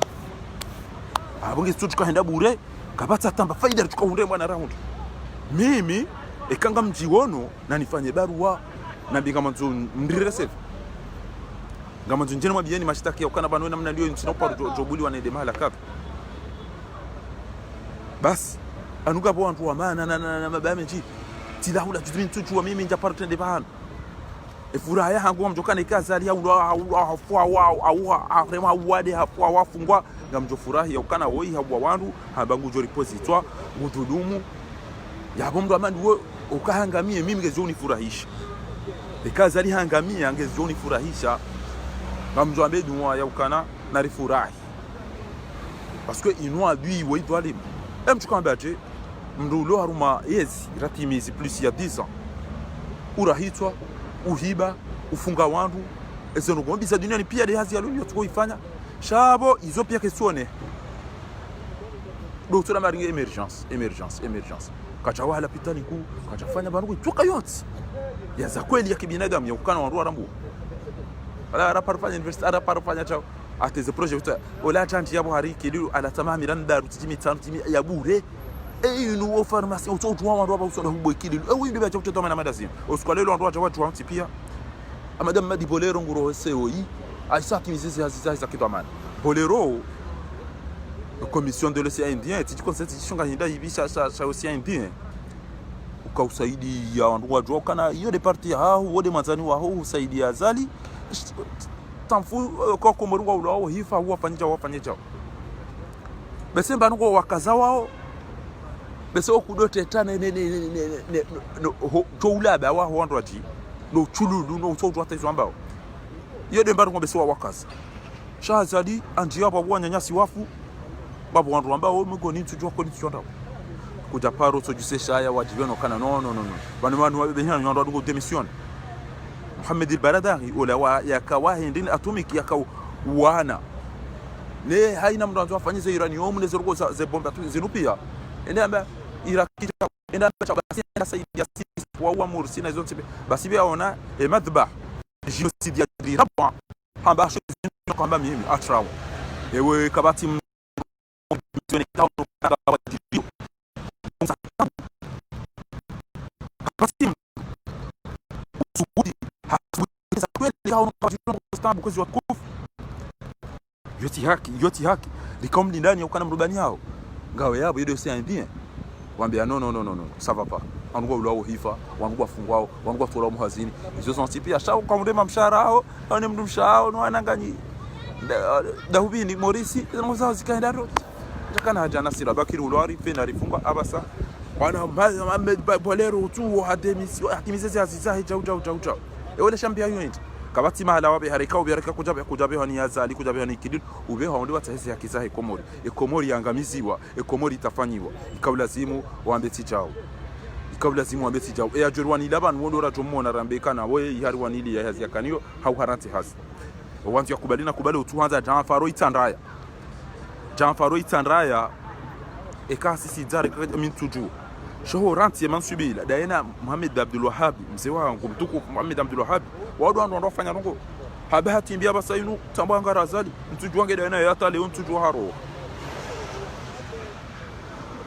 S1: abunge stutu kaenda bure kabata tamba faida tukaunde mwana round mimi ekanga mjiwono na nifanye barua na binga manzo ndirese ngama njene mwabieni mashitaki yakana banwe namna ndio nsina kwa jobuli wanede mahala kapa bas anuga bo wantu wa maana na mabame nji tilahula tudimi tuchua mimi nja parten de bahana efuraha yangu mjokana ikazali au hafua wao au afrema wade hafua wafungwa ngamjo furahi yakana woi habwa wandu habangu jo repository mududumu yabo mndo amani wo ukahangamie mimi ngezo unifurahisha ikazali hangamia ngezo unifurahisha ngamjo ambedu wa yakana na rifurahi parce que inwa lui wo idwale mchukambaje mndulo haruma yezi ratimizi plus ya 10 ans urahitwa uhiba ufunga wandu ezo ngombi za dunia ni pia de hazi ya lulu tukoifanya shabo izo pia kesione doktora maringe emergence kacha wala pitani ku kacha fanya bangu tuka yote ya za kweli ya kibinadamu ya ukana wandu rambu ala raparfanya university ara parfanya chao ateze project ola tanti yabo hariki lilu ala tamami randa rutimi tanti ya bure inu o pharmacie utoto wandu aba usona hubo ikili wi biba cha kutoa na madazini usikwalelo wandu watu wanti pia amadam madi bolero nguro seoi aisaki mizezi haziza kitu amana bolero commission de l'océan Indien tiji constitution ngahinda ibisha cha océan Indien ukausaidi ya wandu wajua kana hiyo departi hao wode manzani wao usaidia azali tamfu kwa komorwa ulao hifa huwa fanyija bese mbango wakaza wao bese okudote tane ne joulaba wa wandu waji no chululu no utoto atezo ambao iyo de mbango bese wa wakaza shazali anjia babo nyanyasi wafu babo wandu ambao mugo ni tujua ko ni tujua kuja paro sojisesha ya wajibiano kana no banu wabehina nyondo ngo demission Muhammad al-Baradari ola wa yakawahindin atomic yakawana ne haina mtu anzo afanye za uranium ne zorogo za bomba zinupia ende amba irakita ende amba basi saidia sisi wa mursi na zote basi biaona e madhbah genocide ya rabwa hamba shizino kwamba mimi atrawo ewe kabati mtone kawo kabati kabati usubudi hasubudi kweli kawo kabati kwa kufu yoti haki likamli ndani ukana mrubani yao ngao yabo yote si indien waambia no ça va pas wangu ulao hifa wangu afungwao wangu atola muhazini hizo sont pia shao kwa mrema msharao au mndu mshao no ananganyi dahubini morisi zao zikaenda ro takana haja nasira bakiri ulwari pena rifungwa abasa wana bolero tu hademisi hakimizezi azizahi chau wala shambia yote kabati mahala wabe harika ubyareka kujabe hani yazali kujabe hani kidil ube haundi watahezi ya kizahi komori yangamiziwa komori itafanyiwa ikaulazimu waambeti chao ikabla zimu ambeti jaw e ajurwani laban wondo ra tomona rambeka na we ihari wanili ya hazi yakaniyo hau harante hazi wantu yakubalina kubali utuanza Janfaro itanraya ekasi sidari min tuju shoho ranti mansubila daina Muhammad Abdul Wahhab mzee wangu mtukufu Muhammad Abdul Wahhab wadu ndo wafanya rongo habahati mbia basayinu tambanga razali mtujuange daina yata leo mtuju haro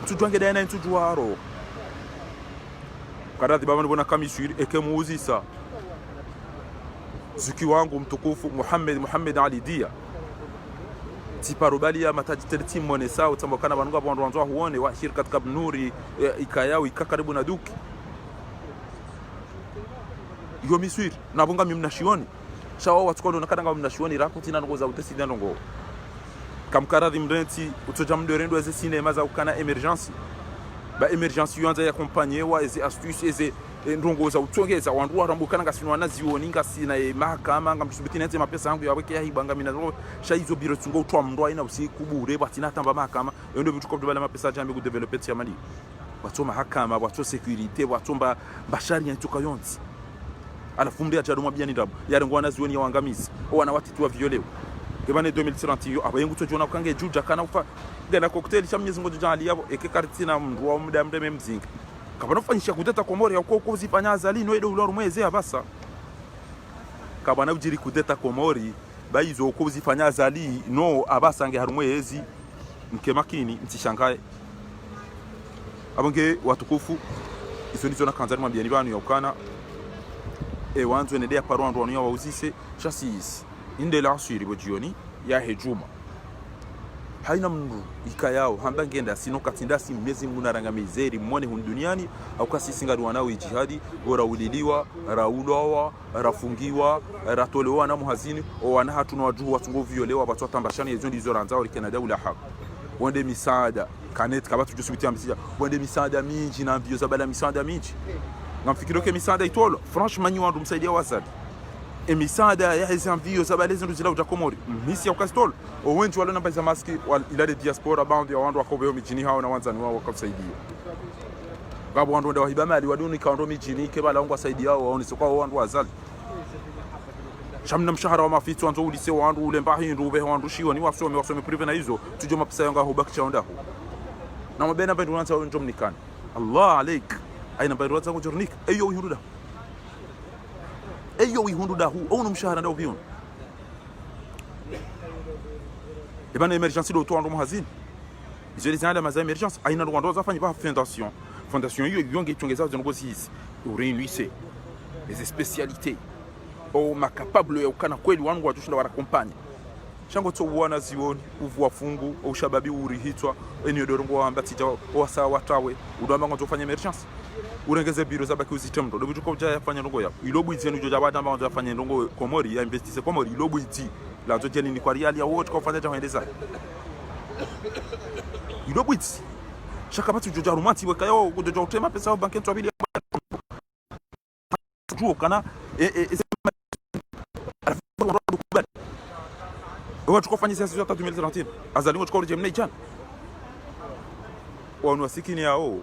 S1: mtujuange daina mtuju haro kadati baba mbona kamishiri ekemuuzisa zuki wangu mtukufu Muhammad Ali Dia tiparubali ya mataji monesa utambokana banunga bondwanzo huone wa shirika kabnuri ikayao ikakaribu na duki yo miswiri nabunga mimnashioni shawa watukondo nakadanga mnashioni rakutina ngoza utesi ndongo kamkaradhi mrenti utoja mdorendo eze cinema za ukana emergency ba emergency yanza ya compagnie wa eze astuce eze ndongo za utongeza wandu warambukana ngasinwa nazioni ngasina mahakama ngamsubitinete mapesa yangu yaweke yahibanga mina shaizo biro tsungo utwa mndwa ina usiku bure batina tamba mahakama ndo bitu ko bala mapesa jambe ku developer ya mali watu mahakama watu security watu bashari yantuka yonzi alafumdia charumwa bia ndabo yarengo wanazioni yawangamizi wana watitu wa violewa kebane 2030 yo abayengu tojona kange juja kana ufa gana cocktail cha mnyezi ngojo jali yabo ekekartina mndwa muda mzinga kabano fanyisha kudeta Komori uko kuzifanya azali no edo uloro mweze abasa kabana ujiri kudeta Komori baizo uko kuzifanya azali no abasa nge harumwezi mke makini mtishangae abonge watukufu izo nizo nakanza mwambiani banu ya ukana wanzo enedea paro ndo wanu wauzise chassis inde la asiri bojioni ya hejuma haina mndu ikayao hamba ngenda sino katinda si mezi munaranga mizeri mwone hun duniani au kasisinga wanao ijihadi ora uliliwa raulawa rafungiwa ratolewa na muhazini o wana hatuna wajuu watungo violewa watu tambashani yezo ndizo ranzao likena daula haq wende misaada kanet kabatu josubitia msija wende misaada minji na mbio za bala misaada minji ngamfikiro ke misaada itolo franchement wandu msaidia wazadi emisaada ya hizi mbio za bala zindu zila uja Komori misi ya ukastolo owenji wala namba za maski ilade diaspora bound ya wandu wakobeo mijini hao na wanzani wao wakasaidia gabo wandu nda wahibama ali waduni kaondo mijini ke bala wangu wasaidia wao waoni sokwa wandu wazali shamna mshahara wa mafitu wanzo ulise wandu ule mbahi nduve wandu shiwa ni wasome prive na hizo tujo mapesa yanga hubaki chaonda na mabena bandu wanza wanjo mnikani Allah alaik aina bandu wanza kujurnik ayo yuruda eyo ihunduda hu onu mshahara ndio bion ebana emergency do to ando muhazini izo lizana ma emergency aina ndo ndo zafanya ba fondation hiyo yonge tongeza zo ngozisi urenuise les spécialités o makapable ya ukana kweli wangu watushinda warakompanya shango to uwana zioni uvua fungu o shababi urihitwa enyo dorongo ambati ja wasa watawe udamba ngo tofanya emergency urengeze biro zabaki uzitemdo ndo bituko ja yafanya ndongo ya ilobu izenu jo jabata amba ngo yafanya ndongo Komori ya investise Komori ilobu izi la zo jeni ni kwa real ya wote kwa fanya ja hendeza ilobu izi shaka batu jo jarumati weka yo go jo tema pesa au banki twabili tuo kana watu kufanya siasa ya 2030 azali watu kwa jemne jana wanu wasikini yao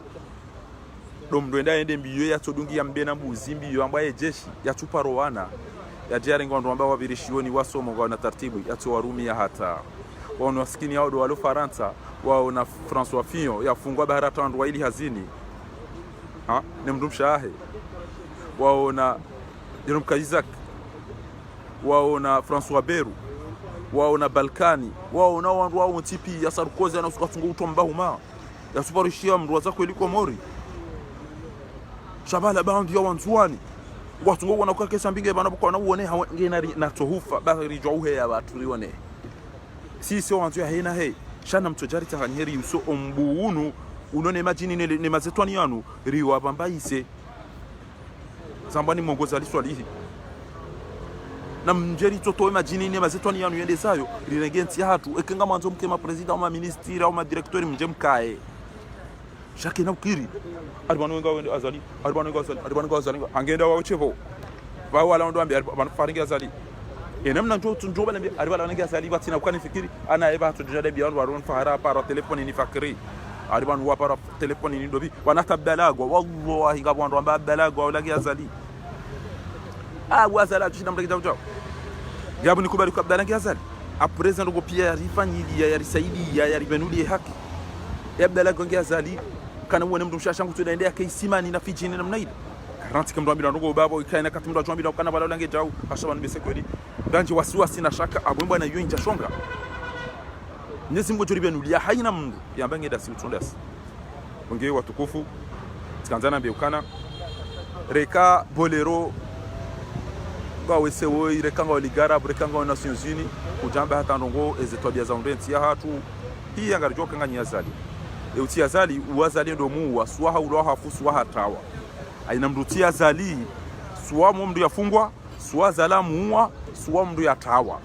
S1: domdo ende mbiyo ya todungi ya mbena mbuzi mbiyo ambaye jeshi ya tuparowana ya jari ngondo ambao wabirishioni wasomo kwa na taratibu ya Warumi ya hata wanu wasikini yao do walo Faransa wao na François Fillon ya fungwa bahara tandu wa ili hazini ni mdumshahe wao na Jerome Kaisak wao na François Beru wao na Balkani wao na wandu wao tipi ya Sarkozy na usukatunga utomba huma ya suparishia mndu wazako iliko Komori shabala bandi ya wanzuani watu ngo wana kukesa mbinge bana bukwana uone ngena na tohufa bari jauhe ya watu lione sisi wanzu ya hena he shana mtojari tahanyeri uso ombuunu unone majini ne mazetwani yanu riwa bambaise zambani mongoza liswalihi na mjeri toto imagine ne mazetwani yanu yende sayo rirengenti hatu ekenga manzo mkema president au ministre au directeur mje mkae shaki na ukiri albano wenga wende azali albano azali angenda wa uchevo ba wala ndo ambi albano faringa azali namna njo bale albano wenga azali batina ukani fikiri ana eba to jada bian waron fahara para telefoni ni fakiri ariban wapara telefoni ni dobi wanatabalago wallahi ngabwandu amba balago wala yazali wazala tushina mreke jao gabu nikubali kwa bdalangi yazali apresent ngo pia yarifanyili yarisaidi yaribenuli haki bdalago ngazali kana muone mtu mshashangu tunaendea kaisimani na fijini namna ile karanti kama mbona ngo babo ikaina kati mtu ajwambira kana balalangi jao ashabani besekweli danje wasiwasi na shaka abwemba na yoinja shonga Mwenyezi Mungu joribenulia haina Mungu yambange dasi utondasi onge watukufu tikanzana beukana reka bolero ba wesewo reka ngo ligara reka ngo Nations Unies kujamba hata ndongo ezetwabia za ndenti ya hatu hii angarijoka ngani yazali uti yazali uwazali ndo mu waswa haulo hafu swa hatawa aina mruti yazali swa mu mndu yafungwa swa zala muwa swa mndu yatawa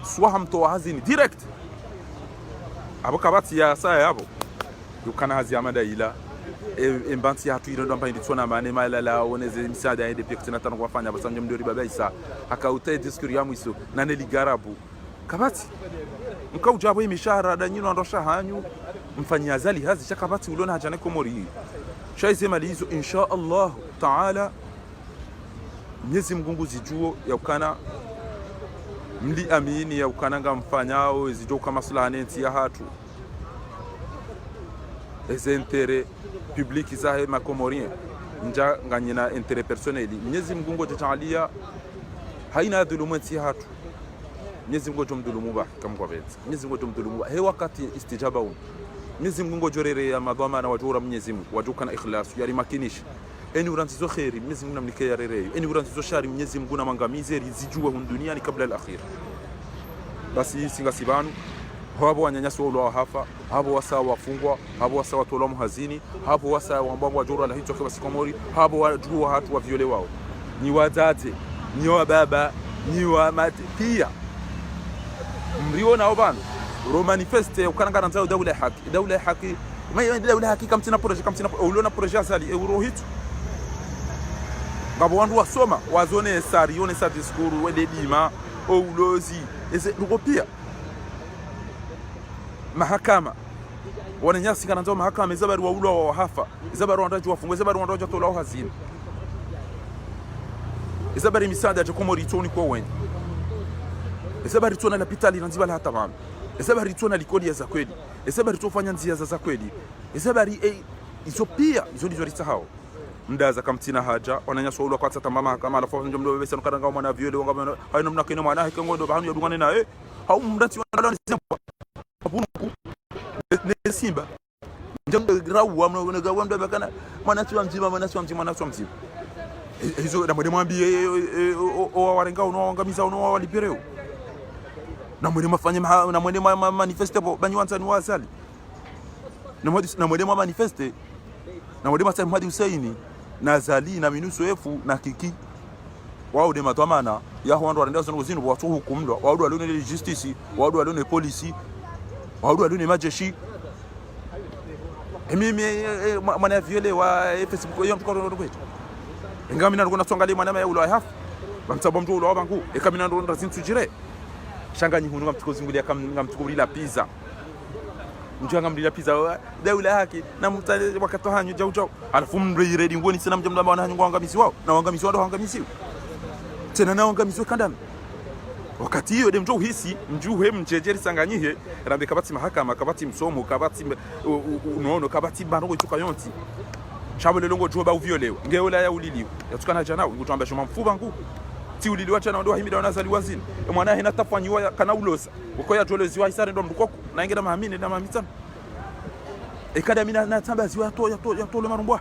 S1: swa hamto hazini direct abo kabati ya saa yabo yukana hazi amada ila embanti hatu ilo ndomba ndi tsona mane malala oneze misada ya DP kutina tano kwafanya basanje mdori baba isa akauta diskuri ya mwiso nane ligarabu kabati mkau jabo imishara da nyino ndosha hanyu mfanya azali hazi chakabati ulona hajane komori shaize malizo insha Allah taala Mwenyezi Mungu zijuo ya ukana mli amini ya ukananga mfanyao zijoka maslaha nenti ya hatu ezentere public zahe makomorien nja nganyina intere personneli Mwenyezi Mungu tatalia haina dhulumu nenti ya hatu Mwenyezi Mungu tumdhulumu ba kama kwa beti Mwenyezi Mungu tumdhulumu he wakati istijaba Mwenyezi Mungu jorere ya madhama na wajura Mwenyezi Mungu wajuka na ikhlas yari makinishi eni uranzizo khairi Mwenyezi Mungu namlike ya rere eni uranzizo shari Mwenyezi Mungu na mangamize rizijua duniani kabla al-akhir basi singa sibanu habo wanyanyasi wao hafa habo wasa wafungwa habo wasa watola muhazini habo wasa ambao wajura la hicho kwa sikomori habo wajua watu wa viole wao ni wazazi ni wa baba ni wa mati pia mriona obana ro manifeste ukananga nzao dawla haki ma dawla haki kama tina projet uliona projet asali euro hit ngabo wandu wasoma wazone sari yone sa diskuru wede dima oulozi ese rukopia mahakama wananyasi kana nzao mahakama zabaru wa ulo wa hafa zabaru wandaji wafungwe zabaru wandaji tola hazini zabaru misada ya komori toni kwa wen zabaru tona la pitali nanziba la tamam zabaru tona likodi za kweli zabaru tofanya nzia za kweli zabaru isopia izo risahao ndaza kamtina haja wananyaswa ulo kwa tata mama kama alafu ndio mdo besa nokana ngao mwana viole ngao haino mna kene mwana hike ngodo bahanu yadungane nae hau mndati wala nzemba abunuku ne simba njambe grawu amna gawa mdo bakana mwana tu mzima hizo na mwende mwambie o warenga unaoangamiza unawalipireo na mwende mafanye na mwende manifeste banywanza ni wasali na mwende manifeste na mwende masema hadi Husaini na Zali na Minusu efu na Kiki wao de matwamana ya hwando wanaenda sana kuzini watu hukumlwa wao walione justice wao walione police wao walione majeshi mimi mwana viole wa Facebook yo mtukao ndo kwetu ngami na ngona songa lima na ulo hafu bamtsabo mtu ulo bangu ekamina ndo ndazintujire shanga nyihunu ngamtukozingulia ngamtukulila pizza mjanga mlila pizza daula haki na mtale wakati hanyu jaujo alafu mredi ngoni sana mjamda bana hanyu ngangamizi wao na wangamizi wao wangamizi tena na wangamizi kandami wakati hiyo demjo uhisi mjuhe mjejeri sanganyihe rambe kabati mahakama kabati msomo kabati unono kabati bango chuka yonti chabo lelongo joba uviolewa ngeola ya uliliwa yatukana jana ngutamba shoma mfuba ngu ti uliliwa chana ndo himida wanazali wazini mwana hina tafanywa kana ulosa ukoya toleziwa isare ndo mdukoko na ingeda mahamini na mamitano ekadami na tambazi wa to le marumbwa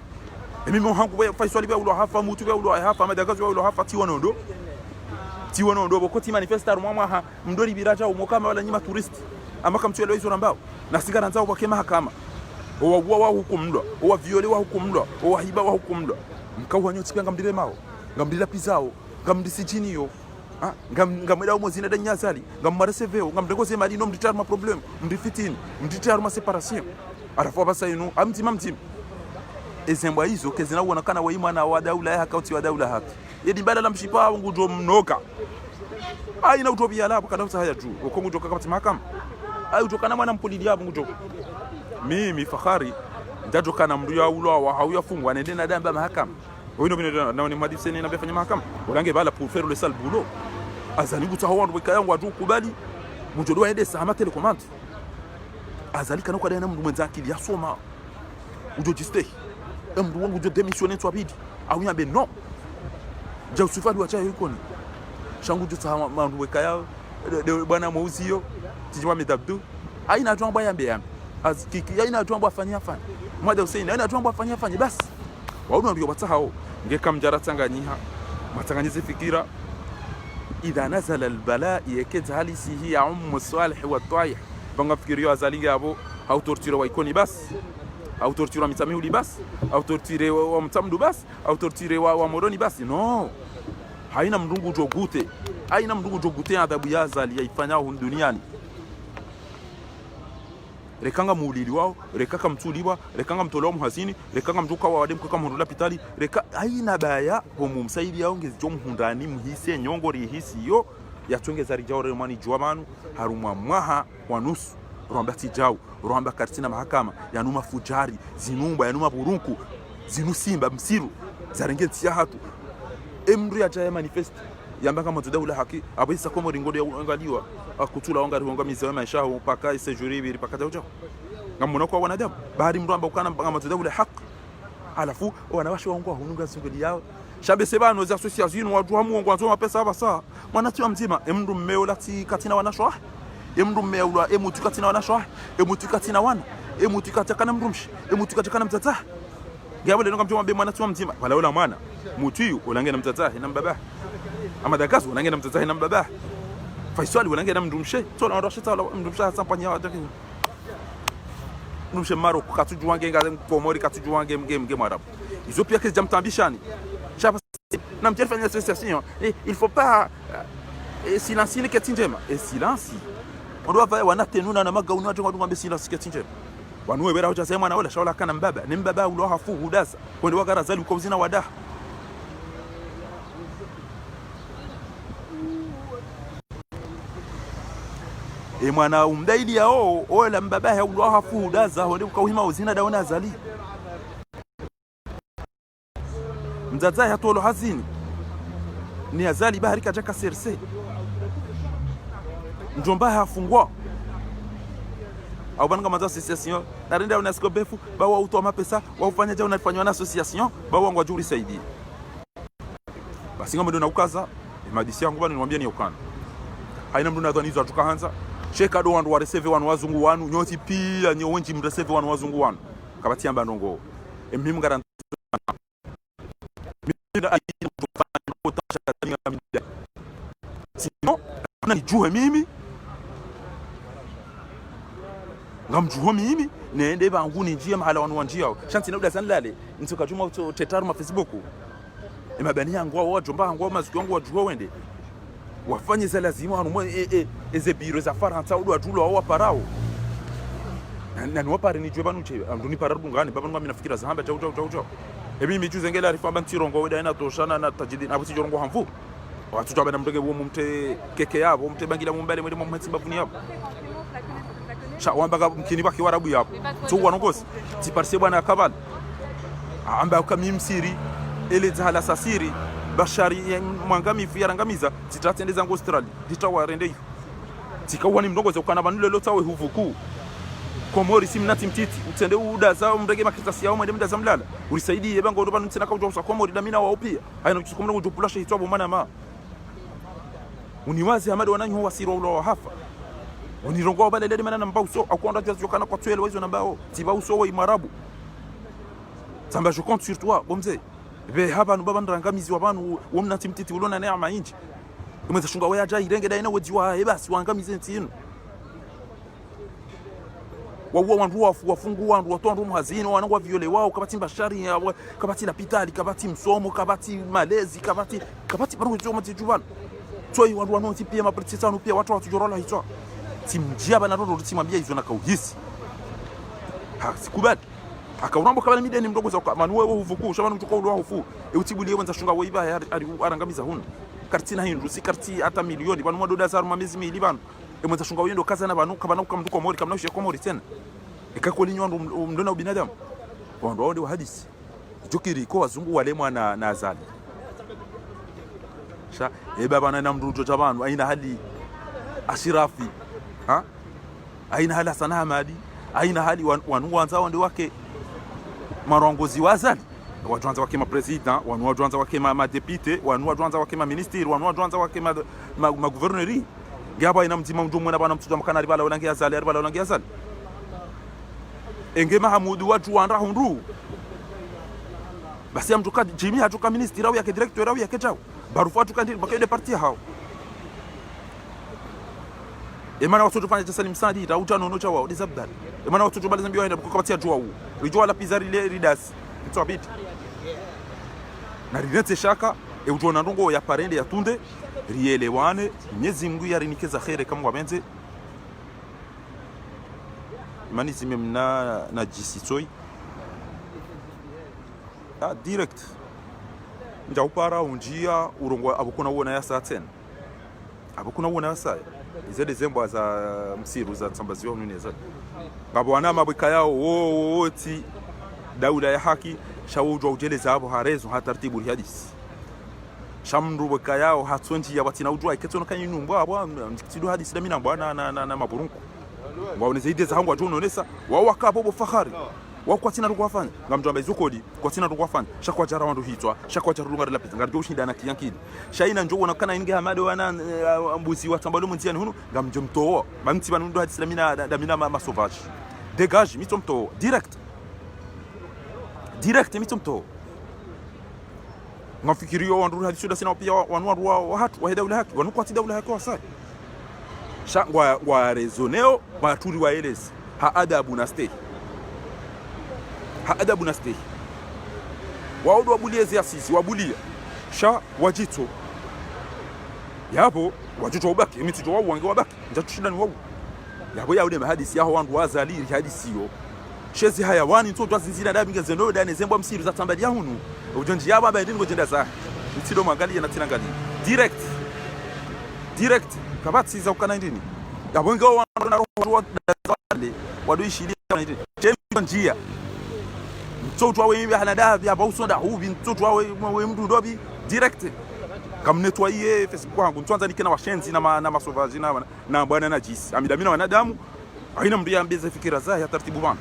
S1: mimi hangu wa faisali ba ulo hafa mutu ba ulo hafa madagazi wa ulo hafa ti wonondo bokoti manifestar mwa mdori biraja umokama wala nyima tourist amaka mtu hizo rambao na singana nzao kwa mahakama wa hukumlwa wa viole wa hukumlwa wa hiba wa hukumlwa mkao nyoti panga mdile mao ngamdila pizao ngamdisijini yo ngamweda umozina da nyazali ngammareseveo ngamdekoze mali no mditar ma problem mdifitini mditar ma separation arafu basa inu amtima ezembwa hizo kezina uonekana wa imana wa daula ya akaunti wa daula haki yedi mbala la mshipa ngudo mnoka aina utopia lapo kada haya juu ukongo toka kama mahakama ayo tokana mwana mpolili yabo ngujo mimi Fakhari ndajokana mndu ya ulo wa hauya fungwa nende na damba mahakama wino bino na ni madifseni na bafanya mahakama ulange bala pour faire le sale boulot azali gutaho wandu wekaya watu kubali mujodo aende sama telecommande azali kana kwa dana mndu mwenzake yasoma ujo jiste mndu wangu ujo démissionner twabidi au yambe non ja usufali wacha yuko ni shangu jutama mandu wekaya bwana Mouzio tijwa medabdu aina tuamba yambe azikiki aina tuamba afanya mwada Hussein aina tuamba afanya basi wauna ndio batahao ngeka mjara Tanganyika matanganyize fikira idha nazala albala yakid halisi hiya salih wa taih banga fikirio azalinga abo au torture wa ikoni bas au torture mitamihuli bas au torture wa mtamdu bas au torture wa moroni basi no haina mndungu jogute haina mndungu jogute adhabu ya azali yaifanya duniani rekanga muulili wao rekaka mtuliwa rekanga mtolao muhazini rekanga mtuka wa wadem kaka mhundula pitali reka haina baya homu msaidi yao ngezjo mhundani muhise nyongo rihisi yo yatongeza rijao remani juamanu harumwa mwaha wanusu romba tijao romba kartina mahakama yanuma fujari zinumba yanuma burunku zinu simba msiru zarengeti ya hatu emru ya jaya manifest yamba kama tudahula haki abisa komo ringodi ya angaliwa akutula wanga riwanga mizewa maisha mpaka isejuri biri paka dajo ngamona kwa wanadamu bahari mramba ukana kama tudahula haki alafu wanawasha wangu hununga sunguli yao shabe sebano za association watu wa mungu wanzo mapesa hapa saa mwana tiwa mzima emru mmeo lati katina wanashwa emru mmeo la emutu katina wanashwa emutu katina wana emutu katakana mrumshi emutu katakana mtata gabo le ngamjoma be mwana tiwa mzima wala ula mwana mutu ulange na mtata na mbaba ama dakazo ulange na mtata na mbaba faisali ulange na mrumshi to na rashita wala mrumshi hasampanya wadaki mrumshi maro katujuange ngaze komori katujuange game arabu izo pia kesi jamtambishani na mtele fanya association il faut pas silencer les ketinjema et silence on doit faire wana tenuna na magauni watu ngombe silence ketinjema wanwe bera hoja sema na wala shawala kana mbaba ni mbaba ulo hafu hudasa kwende wakara zali kwa zina wada mwana umdaidi yao ola mbaba ya ulo hafu hudasa wende kwa hima uzina daona zali mzaza ya tolo hazini ni azali bahari kajaka serse njomba hafungwa au banga maza association na renda una sikobefu ba wa utoa mapesa wa ufanya jao unafanywa na association ba wangu ajuri saidi basi ngombe ndo naukaza madisi yangu bana niwaambia ni ukana haina mdu nadhani hizo tukaanza cheka do wandu wa receive wanu wazungu wanu nyoti pia nyo wenji mreceive wanu wazungu wanu kabati amba ndongo mhimu garant sino nijue mimi ngamjua mimi nende bangu ninjia mahala wanu wanjia shanti nauda sanlale nitoka juma tetaru ma Facebook emabani yangu wao jomba yangu maziki yangu wajua wende wafanye za lazima hanu eze biro za faranta udu adulo wao parao na niwapare nijue banu che amduni parabu ngani baba ngami nafikira zahamba chao ebi mijuze ngela arifa bantirongo weda ina toshana na tajidi abuti jorongo hamvu watu tabana mtege wo mumte keke yabo mte bangira mumbele mwede mumhetsi bavuni yabo sha wamba mkini baki warabu yabo tu wanongosi ti parse bwana kabal amba ukamimsiri ele zahala sasiri bashari mwangami yarangamiza titatendeza ngo Australia ditawarende tikawa ni mndongoze ukana banule lotawe huvuku komori simnati mtiti utende uda zao mrege makitasi yao mwende mdaza mlala ulisaidie bango ndo banu tena kwa usa komori damina wao pia haina kusukumuna kujupulasha hitwabo mana ma uniwazi amado wananyu wasiro ulo hafa unirongo bale lele mana mbauso akwanda jazokana kwa twele wezo nambao tibauso wa imarabu samba je compte sur toi bomze be haba no baba ndangamizi wabanu womnati mtiti ulona neema inji umeza shunga waya jai irenge daina wejiwa basi wangamize ntino wawo wandu wafungu wandu watondu muhazino wanangwa viole wao kabati mbashari kabati la pitali kabati msomo kabati malezi kabati bano wezo mtijubana toi wandu wanoti pia mapretitano pia watu watujorola hizo timjia bana rodo timambia hizo na kauhisi sikubali akauramba kabala mideni mdogo za manuwe wo huvuku shabana mtuko ulo hofu eutibulie wenza shunga weiba arangamiza hunu kartina hindu si karti hata milioni banu madoda za rumamizi mili banu mwanza shunga yendo kaza na banu kabana mtu kwa mori kama naishi kwa mori tena ikakoli nywa ndona ubinadamu wando wao wa hadisi jokiri ko wazungu wale mwana na azali sha baba na mrujo tabanu aina hali ashirafi ha aina hali sana hamadi aina hali wanuanza wande wake marongozi wazali wajuanza wake ma president wanuanza wake ma député wanuanza wake ma ministre wanuanza wake ma gouvernerie ngaba ina mtima mjumwe na bana mtuja makanari bala wanangia azali bala wanangia azali enge Mahamudu watu wanda hundu basi amtuka jimi hatuka ministre au yake directeur au yake chao barufu atuka ndi bakende parti hao emana watu tufanya cha Salim Sadi tauta nono cha wao disabdal emana watu tubaliza mbio aenda kukapatia jua huu rijua la pizza ridas kitwa biti na rinete shaka utona ndongo ya parende ya tunde rielewane Mwenyezi Mungu yarinikeza khair kama wabenze imani simemna na jisitoi direct nja upara unjia urongo abukuna uona ya saa 10 abukuna uona ya saa izede zembo za msiru za tsambaziwa nuneza ngabo wana mabika yao wote daula ya haki shawujwa ujeleza abo harezo hataratibu hadisi shamru bika yao hatonji ya batina ujwa iketono kanyinu mbwa abo mtido hadisi da mina bwana na maburunku waone zaidi za hangu ajononesa wao wakabobo fahari wao kwa tina rukwafanya ngamtu ambaye zukodi kwa tina rukwafanya shakwa jara wandu hitwa shakwa jara lunga la pizza ngarjo shinda na kiyankidi shaina njo wona kana inge hamade wana mbuzi watambalo munziani hunu ngamjo mtoo banti banundo hadisi da mina ma sauvage dégage mitomto direct mitomto ngafikirio wandu hadisi da sina pia wanwaru wa hatu wa daula haki wanu kwa daula haki wasai shangwa wa rezoneo baturi wa elesi ha adabu na stay adabu na stay waodo wabulie ziasisi wabulia sha wajito yapo wajito ubaki mitito wao wange wabaki njatushinda ni wao yabo ya ule hadisi yao wandu wazaliri hadisi yo shezi hayawani nto twazinzira ndabinga zeno dane zembo msiru za tambali ya hunu ujonji yabo aba ndingo jenda za mtido mangali na tinangali direct kabati za ukana ndini yabo ngo wandu na roho wale wadoishi ile chembe njia mtoto wawe hivi hanadabi hapa usonda hubi mtoto wawe mdu dobi direct kamnetwaye Facebook wangu mtwanza nikena washenzi na masovaji na bwana na jisi amidamina wanadamu haina mria mbeze fikira za taratibu bana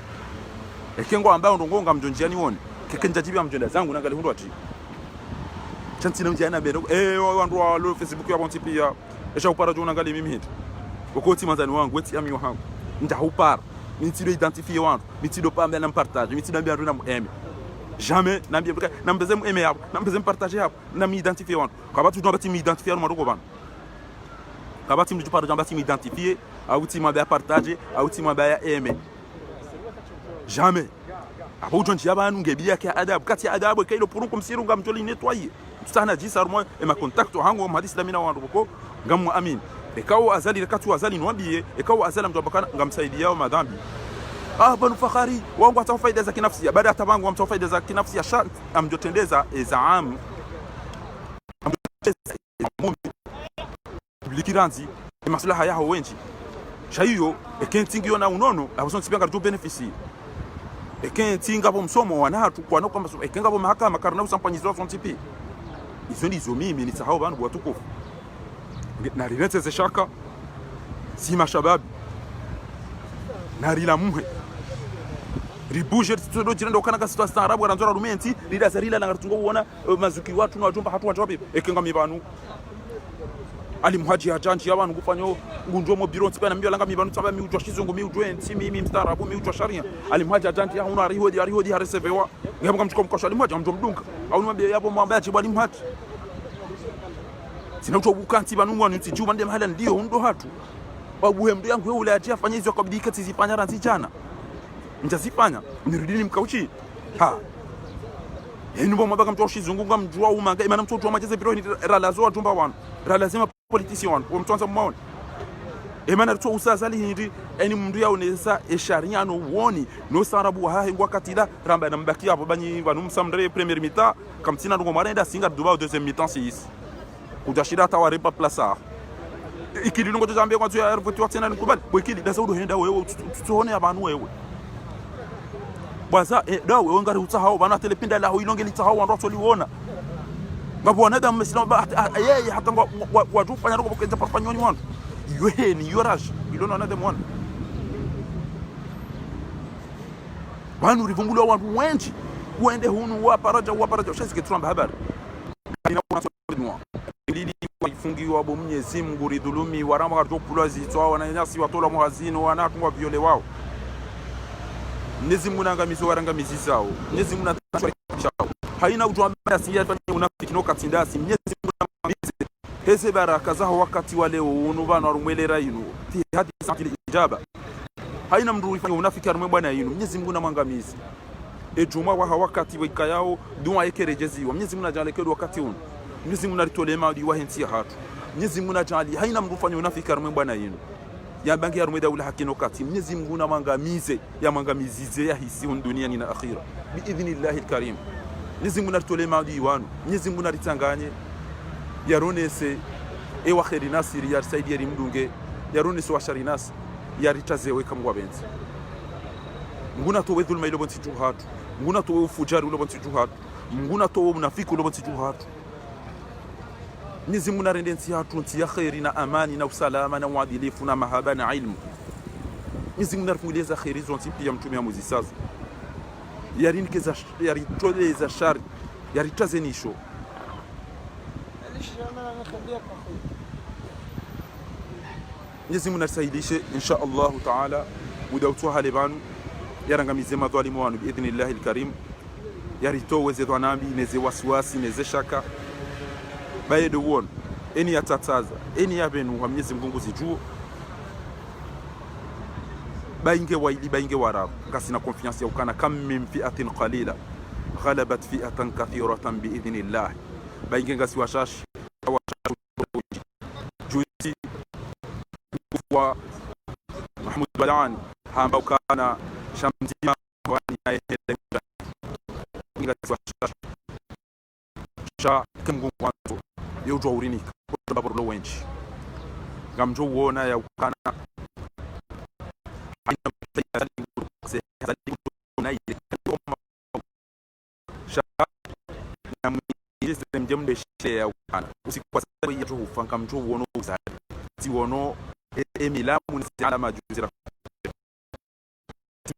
S1: ekengo ambao ndongonga mjonjiani woni kekenja jibi mjonda zangu nangali hundu ati chanti na mjana bero wandu wa Facebook ya bonti pia esha upara jona ngali mimi hiti ukoti manzani wangu weti ami wangu nda upara mitido identifier wandu mitido pamba na partage mitido ambia na mueme jamais nambia na mbeze mueme hapo na mbeze partager hapo na mi identifier wandu kabati tunabati mi identifier no maroko bana kabati mtu par jambati mi identifier au ti mamba partager au ti mamba aimer jamais apo jonji abantu ngebia ke adabu kati ya adabu kailo purunku msiru ngamjoli nettoyer tutana jisa armo e ma contact hango hadisi la mina wandu boko ngamu amin ekawo azali rekatu azali nwambie ekawo azala mtu abakana ngamsaidia yao madhambi banu fakhari wangu hata faida za kinafsi baada hata wangu mtu faida za kinafsi ya sha amjotendeza zaam publikiranzi maslaha yao wengi shahiyo ekentingiyo na unono abasonga sipanga tu benefisi ekentinga bo msomo wanatu kwa no kwamba ekenga bo mahakama karna usampanyizo wa TP izo ndizo mimi ni sahau bantu watukufu na rinete shaka si mashababi na rila muhe ribuje tudo jirando kana kasitwa staarabu aranzora rumenti rida zarila langatungo uona mazuki watu na wajumba hatu wapi ekenga mibanu ali muhaji hajanji abantu gufanyo ngunjo mo biro ntibana mbyo langa mibanu tsaba mi utwa shizungu mi utwe ntsi mi mstarabu mi utwa sharia ali muhaji hajanji ya una arihodi haresevewa ngamba mchukua mkosha ali muhaji amjo mdunga au nimwambia yapo mwambia ati bali muhaji sina utwa bukanti banu mwana ntsi juma ndem hala ndio ndo hatu babu hemdo yangu yule ati afanye hizo kwa bidii kati zifanya ranzi jana nitazifanya nirudini mkauchi Eno mabaka mtu shizungunga mjua umanga imana mtu wa majeze biro ni ralazo watumba wana ralazima politician wana mtuanza mwaona imana tu usazali hindi eni mndu ya unesa esharia no woni no sarabu ha hingwa katila ramba na mbaki hapo banyi banumsamdre premier mi-temps kamtina ngo marenda singa duba deuxième mi-temps c'est ici kudashira tawaripa plaça ikili ngo tujambia kwa tu ya rivoti wa tena nikubali bwikili da saudo henda wewe tuone abantu wewe bwaza dawe wangari utahao bana telepinda la ilonge litahao ndo tuliona ngabo wanadamu msilamu yeye hata watu fanya robo kwenza papanyoni wangu yeye ni yorash ilona wanadamu wana banu rivumbulwa wantu wengi uende hunu waparaja ushazike turamba habari ina unasoma ilili ifungiwa bo Mwenyezi Mungu ridhulumi warama kartopulwa zitwa wananyasi watola muhazino wanatungwa viole wao Mwenyezi Mungu nangamizo warangamizi zao Mwenyezi Mungu natashwa haina utuambia si yafanya unafiki no katindasi Mwenyezi Mungu nangamize heze baraka zao wakati wa leo unubana warumwelera yinu ti hadi sakili ijaba haina mndu ifanya unafiki arumwe bwana yinu Mwenyezi Mungu namangamizi ejuma wa wakati wika yao dua yekerejeziwa Mwenyezi Mungu najalekedo wakati uno Mwenyezi Mungu nalitolema di wahentia hatu Mwenyezi Mungu najali haina mndu fanya unafiki arumwe bwana yinu ya bangi arumwe daula hakino kati Mwenyezi Mungu namangamize ya mangamizize ya hisi duniani na akhira biidhnillahil karim Mwenyezi Mungu nalitolema di wanu Mwenyezi Mungu nalitanganye yaronese ewa kheri nasiri ya saidi ya mdunge yaronese wa shari nas yaritazewe kamwa benzi nguna towe dhulma ilo bonti juhatu nguna towe ufujari ilo bonti juhatu nguna towe munafiki ilo bonti juhatu Mwenyezi Mungu narendensi hatu nti ya khairi na amani na usalama na uadilifu na mahaba na ilmu Mwenyezi Mungu narfunguleza khairi zonti pia mtume wa mwezi sasa yarinikeza yaritoleza shari yaritazenisho Mwenyezi Mungu nasaidishe insha Allah taala muda utuha lebanu yarangamize madhalimu wanu biidhnillahil karim yaritoweze dhanambi neze wasiwasi neze shaka bayedo won eni yatataza eni yabenu wa Mwenyezi Mungu zijuo bainge waili bainge warabu ngasina confiance ya ukana kam min fi'atin qalila ghalabat fi'atan kathiratan biidhnillah bainge ngasi washashi juzi kwa Mahmud Badani hamba ukana shamzima wani ayehele ngasi washashi sha kemgu kwanto yojwa urinika kwa lo wenchi ngamjo uona ya ukana mjemde share ukana usikwa sababu yetu hufanga mjo uono uzari tiwono emilamu ni ala majuzira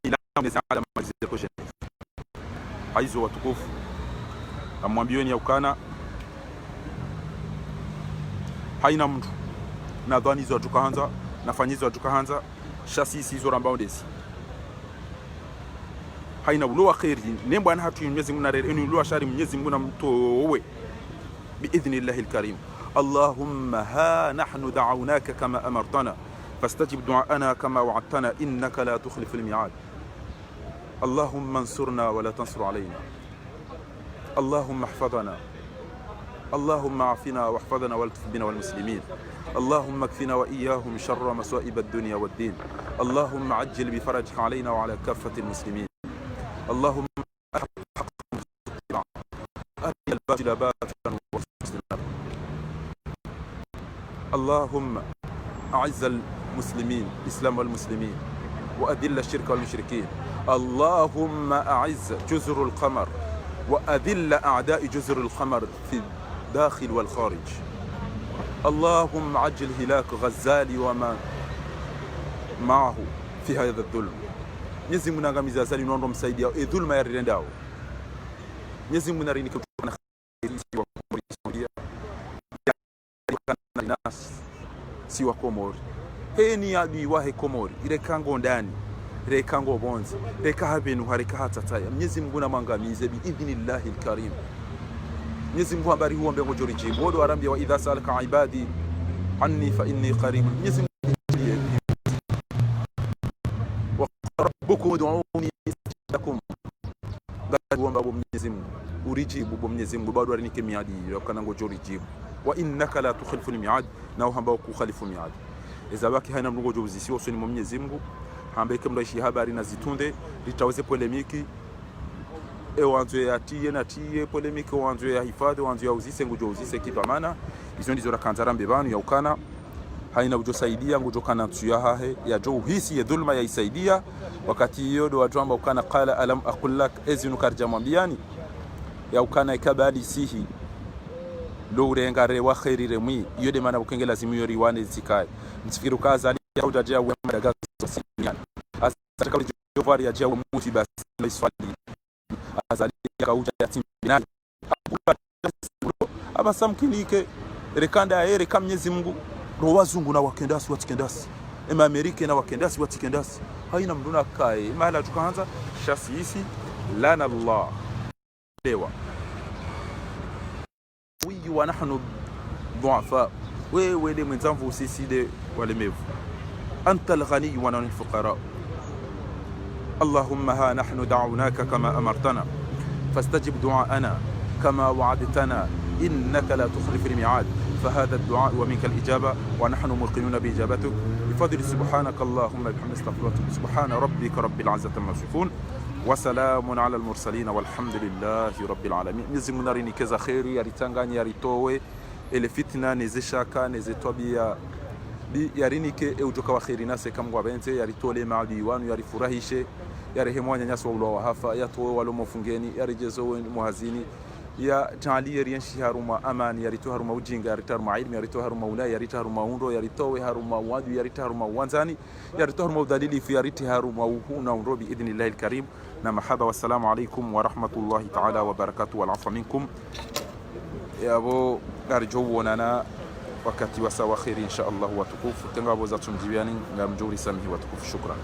S1: milamu ni ala majuzira kwa shene aizo watukufu amwambieni ya ukana haina mtu nadhani hizo tukaanza nafanyizo tukaanza shasisi hizo ambao ndesi haina ulo khairi nembo ana hatu Mwenyezi Mungu narere enu ulo shari Mwenyezi Mungu namtowe biidhnillahil karim اللهم ها نحن دعوناك كما أمرتنا فاستجب دعاءنا كما وعدتنا إنك لا تخلف الميعاد اللهم انصرنا ولا تنصر علينا اللهم احفظنا اللهم عافنا واحفظنا والطف بنا والمسلمين اللهم اكفنا وإياهم شر مصائب الدنيا والدين اللهم عجل بفرجك علينا وعلى كافة المسلمين اللهم أرنا الباطل باطلا اللهم أعز المسلمين الإسلام والمسلمين وأذل الشرك والمشركين اللهم أعز جزر القمر وأذل أعداء جزر القمر في الداخل والخارج اللهم عجل هلاك غزالي وما معه في هذا الظلم Mwenyezi Mungu angamiza zali nondo msaidia dhulma ya rirendao Mwenyezi Mungu narini kutuna khairi wa Komori ya nas si wa Komori heni adui wa Komori ile kango ndani ile kango bonzi ile kahabenu harika hatataya Mwenyezi Mungu namangamize biidhnillahil karim Mwenyezi Mungu habari huo mbego joriji bodo arambia wa idha salaka ibadi anni fa inni qarib Mwenyezi rabbukum ud'uni lakum ngomba bo Mwenyezi Mungu urijibu bo Mwenyezi Mungu bado arinike miadi yakana ngo jorijibu wa innaka la tukhlifu al-mi'ad na hamba ku khalifu mi'ad ezabaki haina mngo jobuzisi wosoni mo Mwenyezi Mungu hamba ikemraishi habari na zitunde litaweze polemiki wanzo ya tiye na tiye polemiki wanzo ya hifadhi wanzo ya uzise ngo jobuzise kitu amana hizo ndizo rakanzara mbebanu ya ukana haina ujosaidia ngujokana tuya hahe ya jo hisi ya dhulma ya isaidia wakati hiyo do watu ambao kana qala alam aqul lak ezinu karjamwambiani ya ukana ikabali sihi lo urenga rewa khairi remwi iyo de mana bukenge lazimu yo riwane zikaye msifiru kaza ya ujaja wa madaga sosiani asataka ujovari ya jawa muti basi iswali azali ya uja ya timbinani aba samkilike rekanda ere kamnyezi Mungu ro wazungu na wakendasi watikendasi ema Amerika na wakendasi watikendasi haina mduna kai mahala tukaanza shasisi lana Allah dewa wiyu wa nahnu dhuafa wewe de mwenzangu sisi de walemevu anta alghani wa nahnu alfuqara اللهم ها نحن دعوناك كما أمرتنا فاستجب دعاءنا كما وعدتنا إنك لا تخلف الميعاد فهذا الدعاء ومنك الإجابة ونحن موقنون بإجابتك بفضل سبحانك اللهم بحمد استغفرك سبحان ربك رب العزة عما يصفون وسلام على المرسلين والحمد لله رب العالمين. نزم ناريني كذا خيري ياريتانغاني ياريتوه ele fitna nezeshaka nezetwabia yarinike eujoka wa khairina se kamgwa benze yaritole maadi wanu yarifurahishe yarehemwa nyanyaso wa wahafa yatowe walomo fungeni yarijezo muhazini ya tali yarienshi haruma amani yarito haruma ujinga yarito haruma ilmi yarito haruma ulaya yarito haruma undo yaritowe haruma wadu yarito haruma wanzani yarito haruma udalili fi yarito haruma uhuna undo bi idhnillahi alkarim na mahaba wassalamu alaykum wa rahmatullahi ta'ala wa barakatuh wal afwa minkum yabo arjowonana wakati wa sawa khairi insha Allah wa tukufu tengabo za tumjibiani ngamjuri samihi wa tukufu shukran.